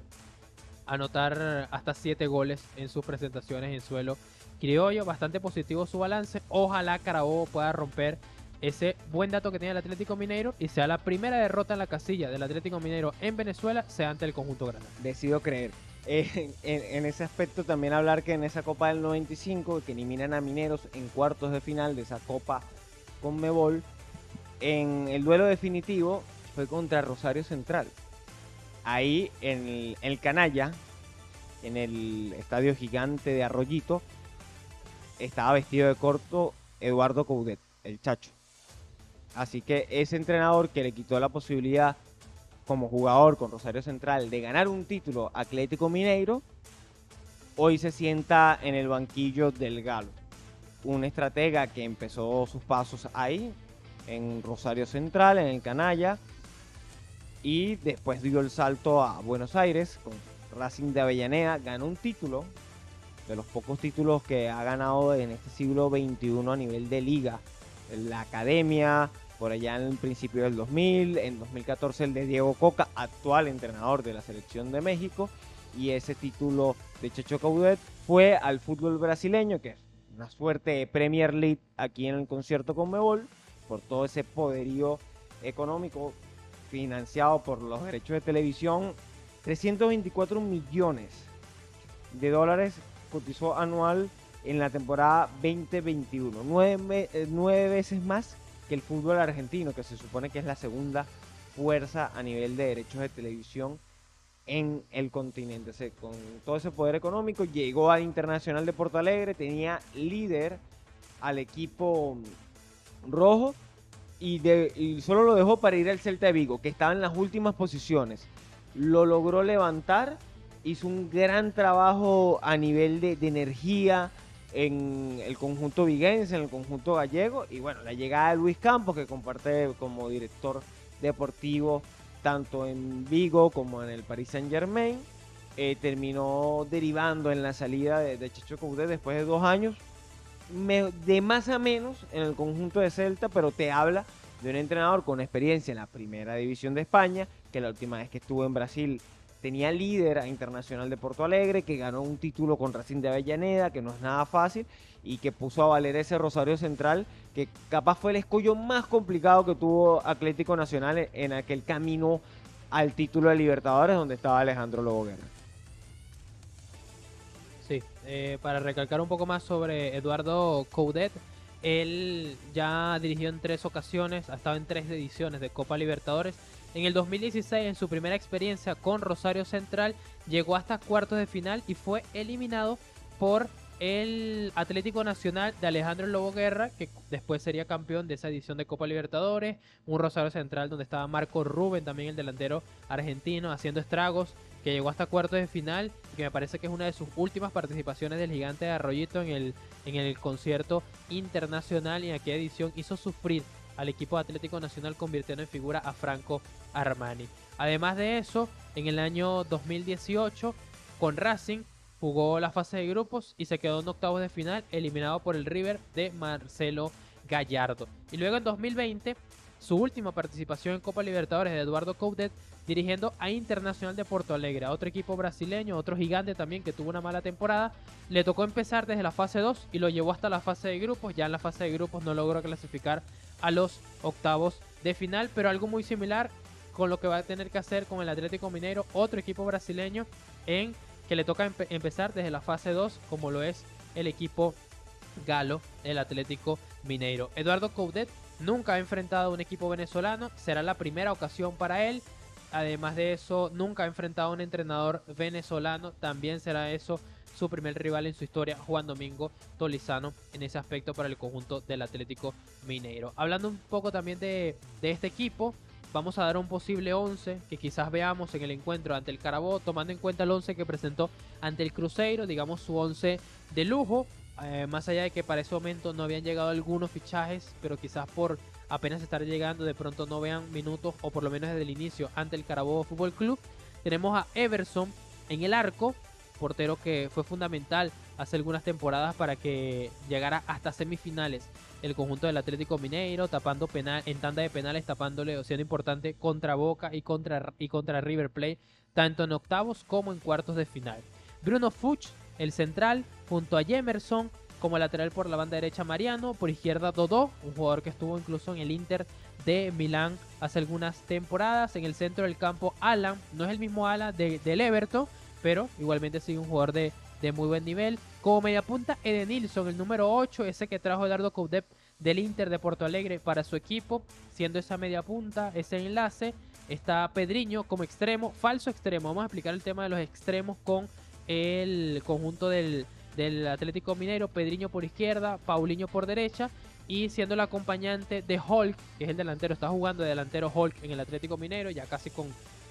anotar hasta 7 goles en sus presentaciones en suelo criollo. Bastante positivo su balance. Ojalá Carabobo pueda romper ese buen dato que tiene el Atlético Mineiro y sea la primera derrota en la casilla del Atlético Mineiro en Venezuela, sea ante el conjunto grande. Decido creer. En ese aspecto también hablar que en esa Copa del 95, que eliminan a Mineros en cuartos de final de esa Copa Conmebol, en el duelo definitivo fue contra Rosario Central. Ahí en el Canalla, en el estadio gigante de Arroyito, estaba vestido de corto Eduardo Coudet, el Chacho. Así que ese entrenador que le quitó la posibilidad como jugador con Rosario Central de ganar un título Atlético Mineiro, hoy se sienta en el banquillo del Galo. Un estratega que empezó sus pasos ahí, en Rosario Central, en el Canalla, y después dio el salto a Buenos Aires con Racing de Avellaneda, ganó un título, de los pocos títulos que ha ganado en este siglo XXI a nivel de liga. La academia, por allá en el principio del 2000, en 2014 el de Diego Coca, actual entrenador de la selección de México, y ese título de Chacho Coudet fue al fútbol brasileño, que es una suerte de Premier League aquí en el concierto Conmebol, por todo ese poderío económico financiado por los derechos de televisión. 324 millones de dólares cotizó anual en la temporada 2021, 9 veces más que el fútbol argentino, que se supone que es la segunda fuerza a nivel de derechos de televisión en el continente. Con todo ese poder económico llegó al Internacional de Porto Alegre, tenía líder al equipo rojo y solo lo dejó para ir al Celta de Vigo, que estaba en las últimas posiciones. Lo logró levantar, hizo un gran trabajo a nivel de energía en el conjunto viguense, en el conjunto gallego, y bueno, la llegada de Luis Campos, que comparte como director deportivo tanto en Vigo como en el Paris Saint-Germain, terminó derivando en la salida de Chacho Coudet después de 2 años, de más a menos en el conjunto de Celta, pero te habla de un entrenador con experiencia en la primera división de España, que la última vez que estuvo en Brasil tenía líder a Internacional de Porto Alegre, que ganó un título con Racing de Avellaneda, que no es nada fácil, y que puso a valer ese Rosario Central, que capaz fue el escollo más complicado que tuvo Atlético Nacional en aquel camino al título de Libertadores, donde estaba Alejandro Lobo Guerra. Sí, para recalcar un poco más sobre Eduardo Coudet, él ya dirigió en 3 ocasiones, ha estado en 3 ediciones de Copa Libertadores. En el 2016, en su primera experiencia con Rosario Central, llegó hasta cuartos de final y fue eliminado por el Atlético Nacional de Alejandro Lobo Guerra, que después sería campeón de esa edición de Copa Libertadores. Un Rosario Central donde estaba Marco Rubén, también el delantero argentino, haciendo estragos, que llegó hasta cuartos de final y que me parece que es una de sus últimas participaciones del Gigante de Arroyito en el concierto internacional, y en aquella edición hizo sufrir al equipo de Atlético Nacional, convirtiendo en figura a Franco Armani. Además de eso, en el año 2018 con Racing jugó la fase de grupos y se quedó en octavos de final, eliminado por el River de Marcelo Gallardo. Y luego en 2020, su última participación en Copa Libertadores de Eduardo Coudet, dirigiendo a Internacional de Porto Alegre, a otro equipo brasileño, otro gigante también que tuvo una mala temporada. Le tocó empezar desde la fase 2 y lo llevó hasta la fase de grupos. Ya en la fase de grupos no logró clasificar a los octavos de final, pero algo muy similar con lo que va a tener que hacer con el Atlético Mineiro, otro equipo brasileño, en que le toca empezar desde la fase 2, como lo es el equipo galo, el Atlético Mineiro. Eduardo Coudet nunca ha enfrentado a un equipo venezolano, será la primera ocasión para él. Además de eso, nunca ha enfrentado a un entrenador venezolano, también será eso su primer rival en su historia, Juan Domingo Tolizano, en ese aspecto para el conjunto del Atlético Mineiro. Hablando un poco también de este equipo, vamos a dar un posible 11 que quizás veamos en el encuentro ante el Carabobo, tomando en cuenta el 11 que presentó ante el Cruzeiro, digamos su 11 de lujo, más allá de que para ese momento no habían llegado algunos fichajes, pero quizás por apenas estar llegando de pronto no vean minutos, o por lo menos desde el inicio, ante el Carabobo Fútbol Club. Tenemos a Everson en el arco, portero que fue fundamental hace algunas temporadas para que llegara hasta semifinales el conjunto del Atlético Mineiro, tapando penal en tanda de penales, tapándole o siendo importante contra Boca y contra River Plate, tanto en octavos como en cuartos de final. Bruno Fuchs, el central, junto a Jemerson, como lateral por la banda derecha Mariano, por izquierda Dodó, un jugador que estuvo incluso en el Inter de Milán hace algunas temporadas. En el centro del campo Alan, no es el mismo Alan del Everton, pero igualmente sigue un jugador de muy buen nivel. Como mediapunta Edenilson, el número 8, ese que trajo Eduardo Coudet del Inter de Porto Alegre para su equipo, siendo esa mediapunta, ese enlace. Está Pedriño como extremo, falso extremo. Vamos a explicar el tema de los extremos con el conjunto del Atlético Mineiro. Pedriño por izquierda, Paulinho por derecha, y siendo el acompañante de Hulk, que es el delantero, está jugando de delantero Hulk en el Atlético Mineiro, ya casi con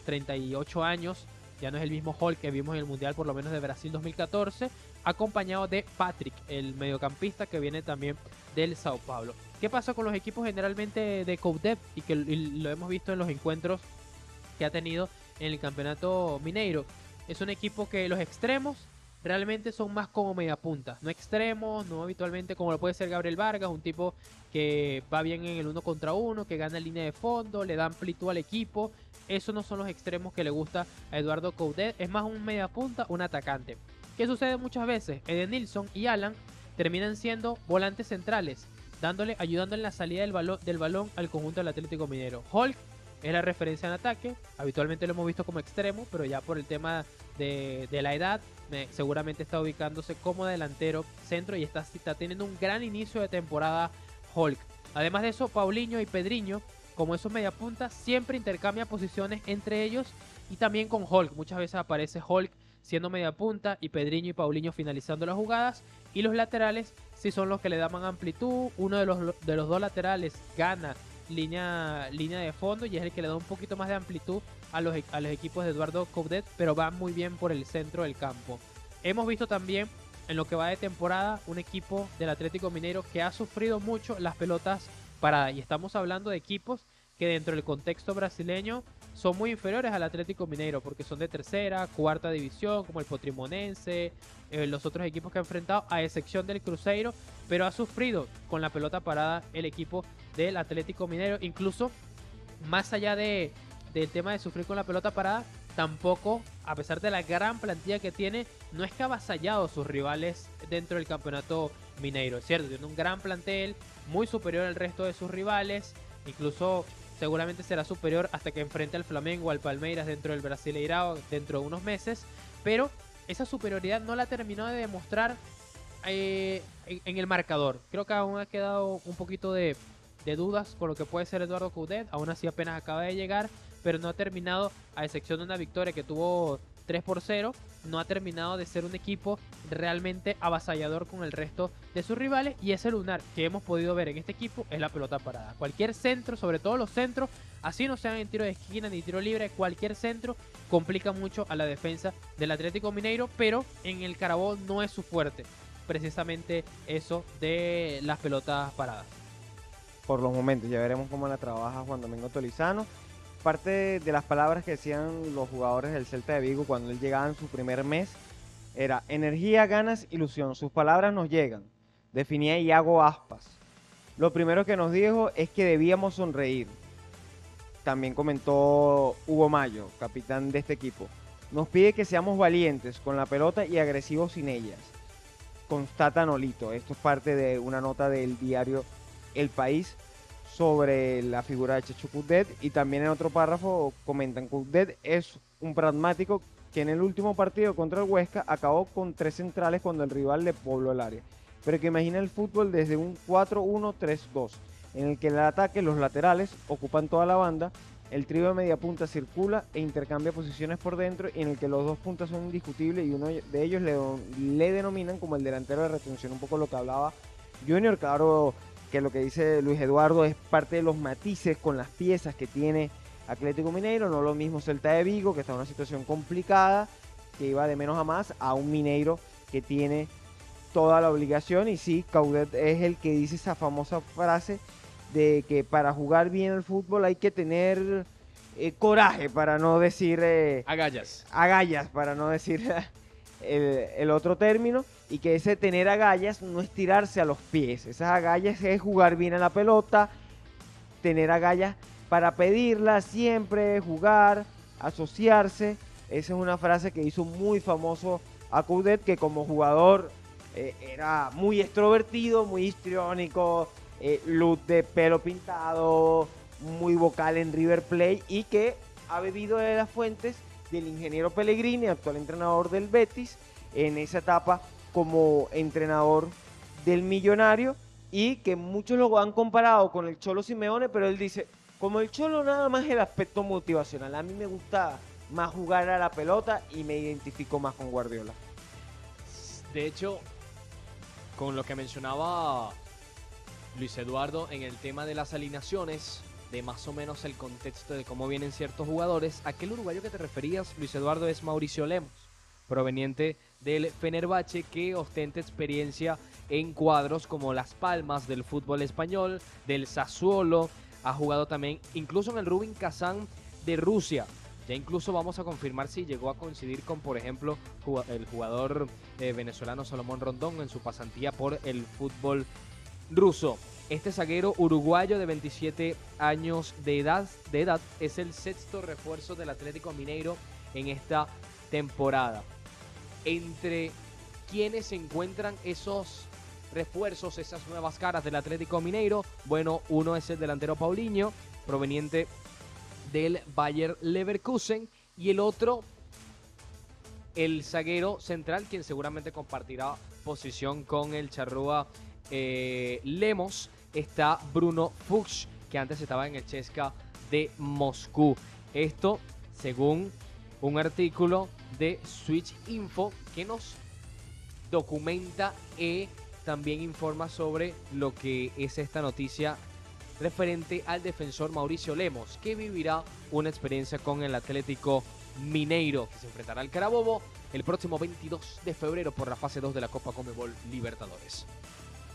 38 años, ya no es el mismo Hulk que vimos en el Mundial por lo menos de Brasil 2014, acompañado de Patrick, el mediocampista que viene también del Sao Paulo. ¿Qué pasa con los equipos generalmente de Coudet? Y que lo hemos visto en los encuentros que ha tenido en el campeonato mineiro. Es un equipo que los extremos realmente son más como mediapuntas, no extremos, no habitualmente como lo puede ser Gabriel Vargas, un tipo que va bien en el 1 contra 1, que gana en línea de fondo, le da amplitud al equipo. Esos no son los extremos que le gusta a Eduardo Coudet, es más un mediapunta, un atacante. ¿Qué sucede muchas veces? Edenilson y Alan terminan siendo volantes centrales, ayudando en la salida del balón al conjunto del Atlético Mineiro. Hulk es la referencia en ataque, habitualmente lo hemos visto como extremo, pero ya por el tema de la edad, seguramente está ubicándose como delantero centro y está teniendo un gran inicio de temporada Hulk. Además de eso, Paulinho y Pedriño, como esos mediapuntas, siempre intercambian posiciones entre ellos, y también con Hulk. Muchas veces aparece Hulk siendo mediapunta y Pedriño y Paulinho finalizando las jugadas, y los laterales sí son los que le dan amplitud. Uno de los dos laterales gana línea de fondo y es el que le da un poquito más de amplitud a los equipos de Eduardo Coudet, pero va muy bien por el centro del campo. Hemos visto también en lo que va de temporada un equipo del Atlético Mineiro que ha sufrido mucho las pelotas paradas, y estamos hablando de equipos que dentro del contexto brasileño son muy inferiores al Atlético Mineiro, porque son de tercera, cuarta división, como el Potrimonense, los otros equipos que ha enfrentado, a excepción del Cruzeiro, pero ha sufrido con la pelota parada el equipo del Atlético Mineiro. Incluso más allá del tema de sufrir con la pelota parada, tampoco, a pesar de la gran plantilla que tiene, no es que ha avasallado a sus rivales dentro del campeonato mineiro. Es cierto, tiene un gran plantel, muy superior al resto de sus rivales, incluso seguramente será superior hasta que enfrente al Flamengo o al Palmeiras dentro del Brasileirao dentro de unos meses, pero esa superioridad no la terminó de demostrar en el marcador. Creo que aún ha quedado un poquito de dudas con lo que puede ser Eduardo Coudet, aún así apenas acaba de llegar, pero no ha terminado, a excepción de una victoria que tuvo 3-0, no ha terminado de ser un equipo realmente avasallador con el resto de sus rivales, y ese lunar que hemos podido ver en este equipo es la pelota parada. Cualquier centro, sobre todo los centros, así no sean en tiro de esquina ni tiro libre, cualquier centro complica mucho a la defensa del Atlético Mineiro, pero en el Carabobo no es su fuerte, precisamente eso de las pelotas paradas. Por los momentos, ya veremos cómo la trabaja Juan Domingo Tolizano. Parte de las palabras que decían los jugadores del Celta de Vigo cuando él llegaba en su primer mes era energía, ganas, ilusión. Sus palabras nos llegan, definía Iago Aspas. Lo primero que nos dijo es que debíamos sonreír. También comentó Hugo Mayo, capitán de este equipo. Nos pide que seamos valientes con la pelota y agresivos sin ellas. Constata Nolito. Esto es parte de una nota del diario El País sobre la figura de Checho Coudet, y también en otro párrafo comentan: Coudet es un pragmático que en el último partido contra el Huesca acabó con 3 centrales cuando el rival le pobló el área, pero que imagina el fútbol desde un 4-1-3-2 en el que el ataque, los laterales ocupan toda la banda, el trío de media punta circula e intercambia posiciones por dentro, y en el que los dos puntas son indiscutibles y uno de ellos le denominan como el delantero de retención, un poco lo que hablaba Junior. Claro que lo que dice Luis Eduardo es parte de los matices con las piezas que tiene Atlético Mineiro, no lo mismo Celta de Vigo, que está en una situación complicada, que iba de menos a más, a un Mineiro que tiene toda la obligación. Y sí, Coudet es el que dice esa famosa frase de que para jugar bien el fútbol hay que tener coraje, para no decir agallas, para no decir el otro término, y que ese tener agallas no es tirarse a los pies, esas agallas es jugar bien a la pelota, tener agallas para pedirla siempre, jugar, asociarse. Esa es una frase que hizo muy famoso a Coudet, que como jugador era muy extrovertido, muy histriónico, look de pelo pintado, muy vocal en River Plate, y que ha bebido de las fuentes del ingeniero Pellegrini, actual entrenador del Betis, en esa etapa como entrenador del Millonario, y que muchos lo han comparado con el Cholo Simeone, pero él dice, como el Cholo nada más el aspecto motivacional, a mí me gusta más jugar a la pelota y me identifico más con Guardiola. De hecho, con lo que mencionaba Luis Eduardo en el tema de las alineaciones, de más o menos el contexto de cómo vienen ciertos jugadores, aquel uruguayo que te referías, Luis Eduardo, es Mauricio Lemos, proveniente del Fenerbahce, que ostenta experiencia en cuadros como Las Palmas del fútbol español, del Sassuolo, ha jugado también incluso en el Rubin Kazán de Rusia. Ya incluso vamos a confirmar si llegó a coincidir con, por ejemplo, el jugador venezolano Salomón Rondón en su pasantía por el fútbol ruso. Este zaguero uruguayo de 27 años de edad es el sexto refuerzo del Atlético Mineiro en esta temporada. Entre quienes se encuentran esos refuerzos, esas nuevas caras del Atlético Mineiro, bueno, uno es el delantero Paulinho, proveniente del Bayer Leverkusen, y el otro, el zaguero central, quien seguramente compartirá posición con el charrúa Lemos, está Bruno Fuchs, que antes estaba en el CSKA de Moscú. Esto según un artículo de Switch Info que nos documenta y también informa sobre lo que es esta noticia referente al defensor Mauricio Lemos, que vivirá una experiencia con el Atlético Mineiro, que se enfrentará al Carabobo el próximo 22 de febrero por la fase 2 de la Copa Conmebol Libertadores.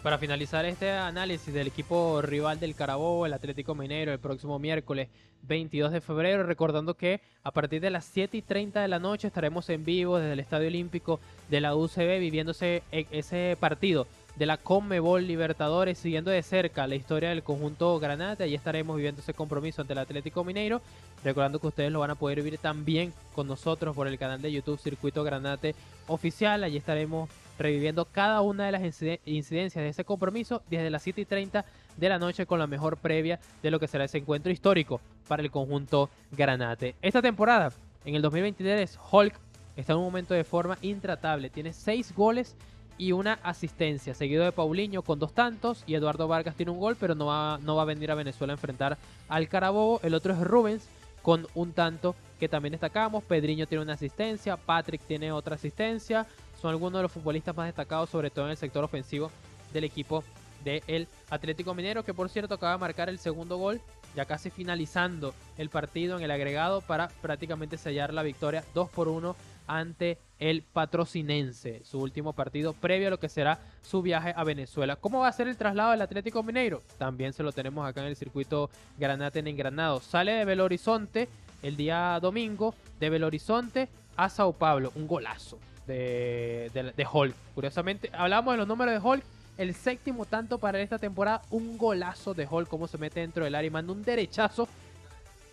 Para finalizar este análisis del equipo rival del Carabobo, el Atlético Mineiro, el próximo miércoles 22 de febrero, recordando que a partir de las 7:30 de la noche estaremos en vivo desde el Estadio Olímpico de la UCB viviéndose ese partido de la Conmebol Libertadores, siguiendo de cerca la historia del conjunto Granate. Allí estaremos viviendo ese compromiso ante el Atlético Mineiro, Recordando que ustedes lo van a poder vivir también con nosotros por el canal de YouTube Circuito Granate Oficial. Allí estaremos reviviendo cada una de las incidencias de ese compromiso desde las 7:30 de la noche con la mejor previa de lo que será ese encuentro histórico para el conjunto Granate. Esta temporada, en el 2023, Hulk está en un momento de forma intratable. Tiene 6 goles y una asistencia, seguido de Paulinho con 2 tantos, y Eduardo Vargas tiene un gol, pero no va a venir a Venezuela a enfrentar al Carabobo. El otro es Rubens con un tanto que también destacamos. Pedriño tiene una asistencia, Patrick tiene otra asistencia. Son algunos de los futbolistas más destacados, sobre todo en el sector ofensivo del equipo del Atlético Mineiro, que por cierto acaba de marcar el segundo gol, ya casi finalizando el partido en el agregado para prácticamente sellar la victoria 2-1 ante el Patrocinense, su último partido previo a lo que será su viaje a Venezuela. ¿Cómo va a ser el traslado del Atlético Mineiro? También se lo tenemos acá en el circuito Granate en Engranado. Sale de Belo Horizonte el día domingo, de Belo Horizonte a Sao Paulo. Un golazo de Hulk. Curiosamente, hablamos de los números de Hulk. El 7º tanto para esta temporada, un golazo de Hulk, cómo se mete dentro del área y manda un derechazo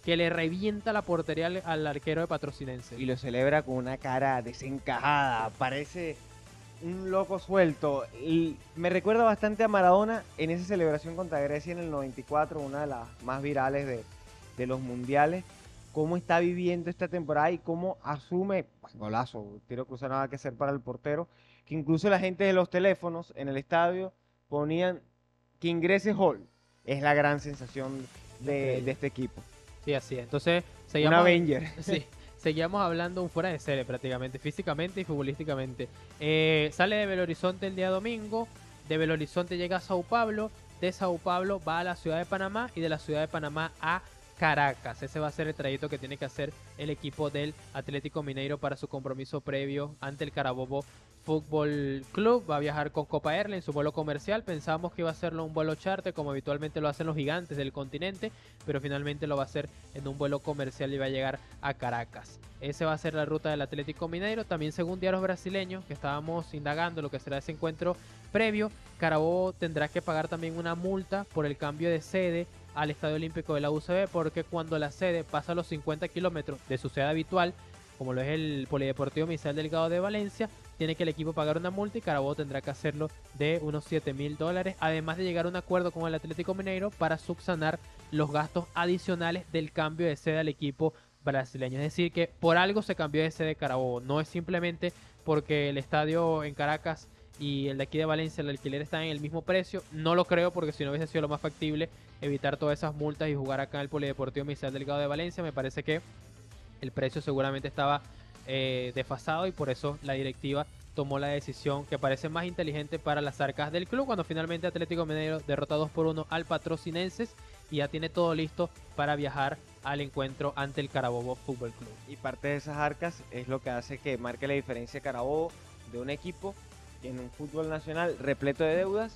que le revienta la portería al arquero de Patrocinense. Y lo celebra con una cara desencajada, parece un loco suelto. Y me recuerda bastante a Maradona en esa celebración contra Grecia en el 94, una de las más virales de los mundiales. Cómo está viviendo esta temporada y cómo asume, pues, golazo, tiro cruzado, nada que hacer para el portero, que incluso la gente de los teléfonos en el estadio ponían que ingrese Hall. Es la gran sensación de este equipo. Sí, así es. Entonces, un Avenger. Sí, seguíamos hablando un fuera de serie prácticamente, físicamente y futbolísticamente. Sale de Belo Horizonte el día domingo, de Belo Horizonte llega a Sao Paulo, de Sao Paulo va a la ciudad de Panamá y de la ciudad de Panamá a Caracas. Ese va a ser el trayecto que tiene que hacer el equipo del Atlético Mineiro para su compromiso previo ante el Carabobo Fútbol Club. Va a viajar con Copa Airlines, su vuelo comercial. Pensábamos que iba a hacerlo un vuelo charter, como habitualmente lo hacen los gigantes del continente, pero finalmente lo va a hacer en un vuelo comercial y va a llegar a Caracas. Esa va a ser la ruta del Atlético Mineiro. También, según diarios brasileños, que estábamos indagando lo que será ese encuentro previo, Carabobo tendrá que pagar también una multa por el cambio de sede al Estadio Olímpico de la UCB, porque cuando la sede pasa los 50 kilómetros de su sede habitual, como lo es el Polideportivo Misael Delgado de Valencia, tiene que el equipo pagar una multa y Carabobo tendrá que hacerlo de unos $7.000, además de llegar a un acuerdo con el Atlético Mineiro para subsanar los gastos adicionales del cambio de sede al equipo brasileño. Es decir, que por algo se cambió de sede Carabobo, no es simplemente porque el estadio en Caracas y el de aquí de Valencia, el alquiler está en el mismo precio. No lo creo, porque si no hubiese sido lo más factible evitar todas esas multas y jugar acá en el Polideportivo Misael Delgado de Valencia. Me parece que el precio seguramente estaba desfasado y por eso la directiva tomó la decisión que parece más inteligente para las arcas del club, cuando finalmente Atlético Mineiro derrota 2-1 al Patrocinenses y ya tiene todo listo para viajar al encuentro ante el Carabobo Fútbol Club. Y parte de esas arcas es lo que hace que marque la diferencia Carabobo de un equipo que en un fútbol nacional repleto de deudas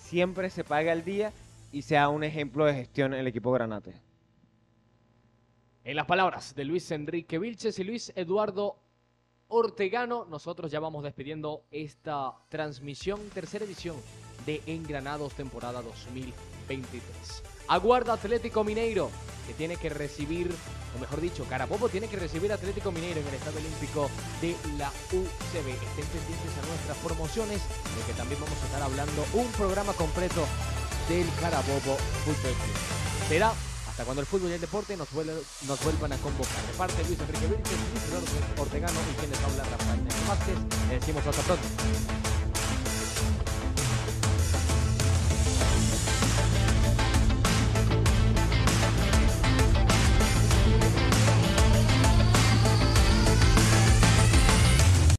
siempre se paga al día y sea un ejemplo de gestión en el equipo Granate. En las palabras de Luis Enrique Vilches y Luis Eduardo Ortegano, nosotros ya vamos despidiendo esta transmisión, tercera edición de Engranados temporada 2023. Aguarda Atlético Mineiro, que tiene que recibir, o mejor dicho, Carabobo tiene que recibir a Atlético Mineiro en el Estadio Olímpico de la UCB. Estén pendientes a nuestras promociones, de que también vamos a estar hablando un programa completo del Carabobo Fútbol Club. Será hasta cuando el fútbol y el deporte nos vuelvan a convocar. De parte de Luis Enrique Vilches, Luis Eduardo Ortegano y quienes hablan Rafael Vázquez, le decimos hasta pronto.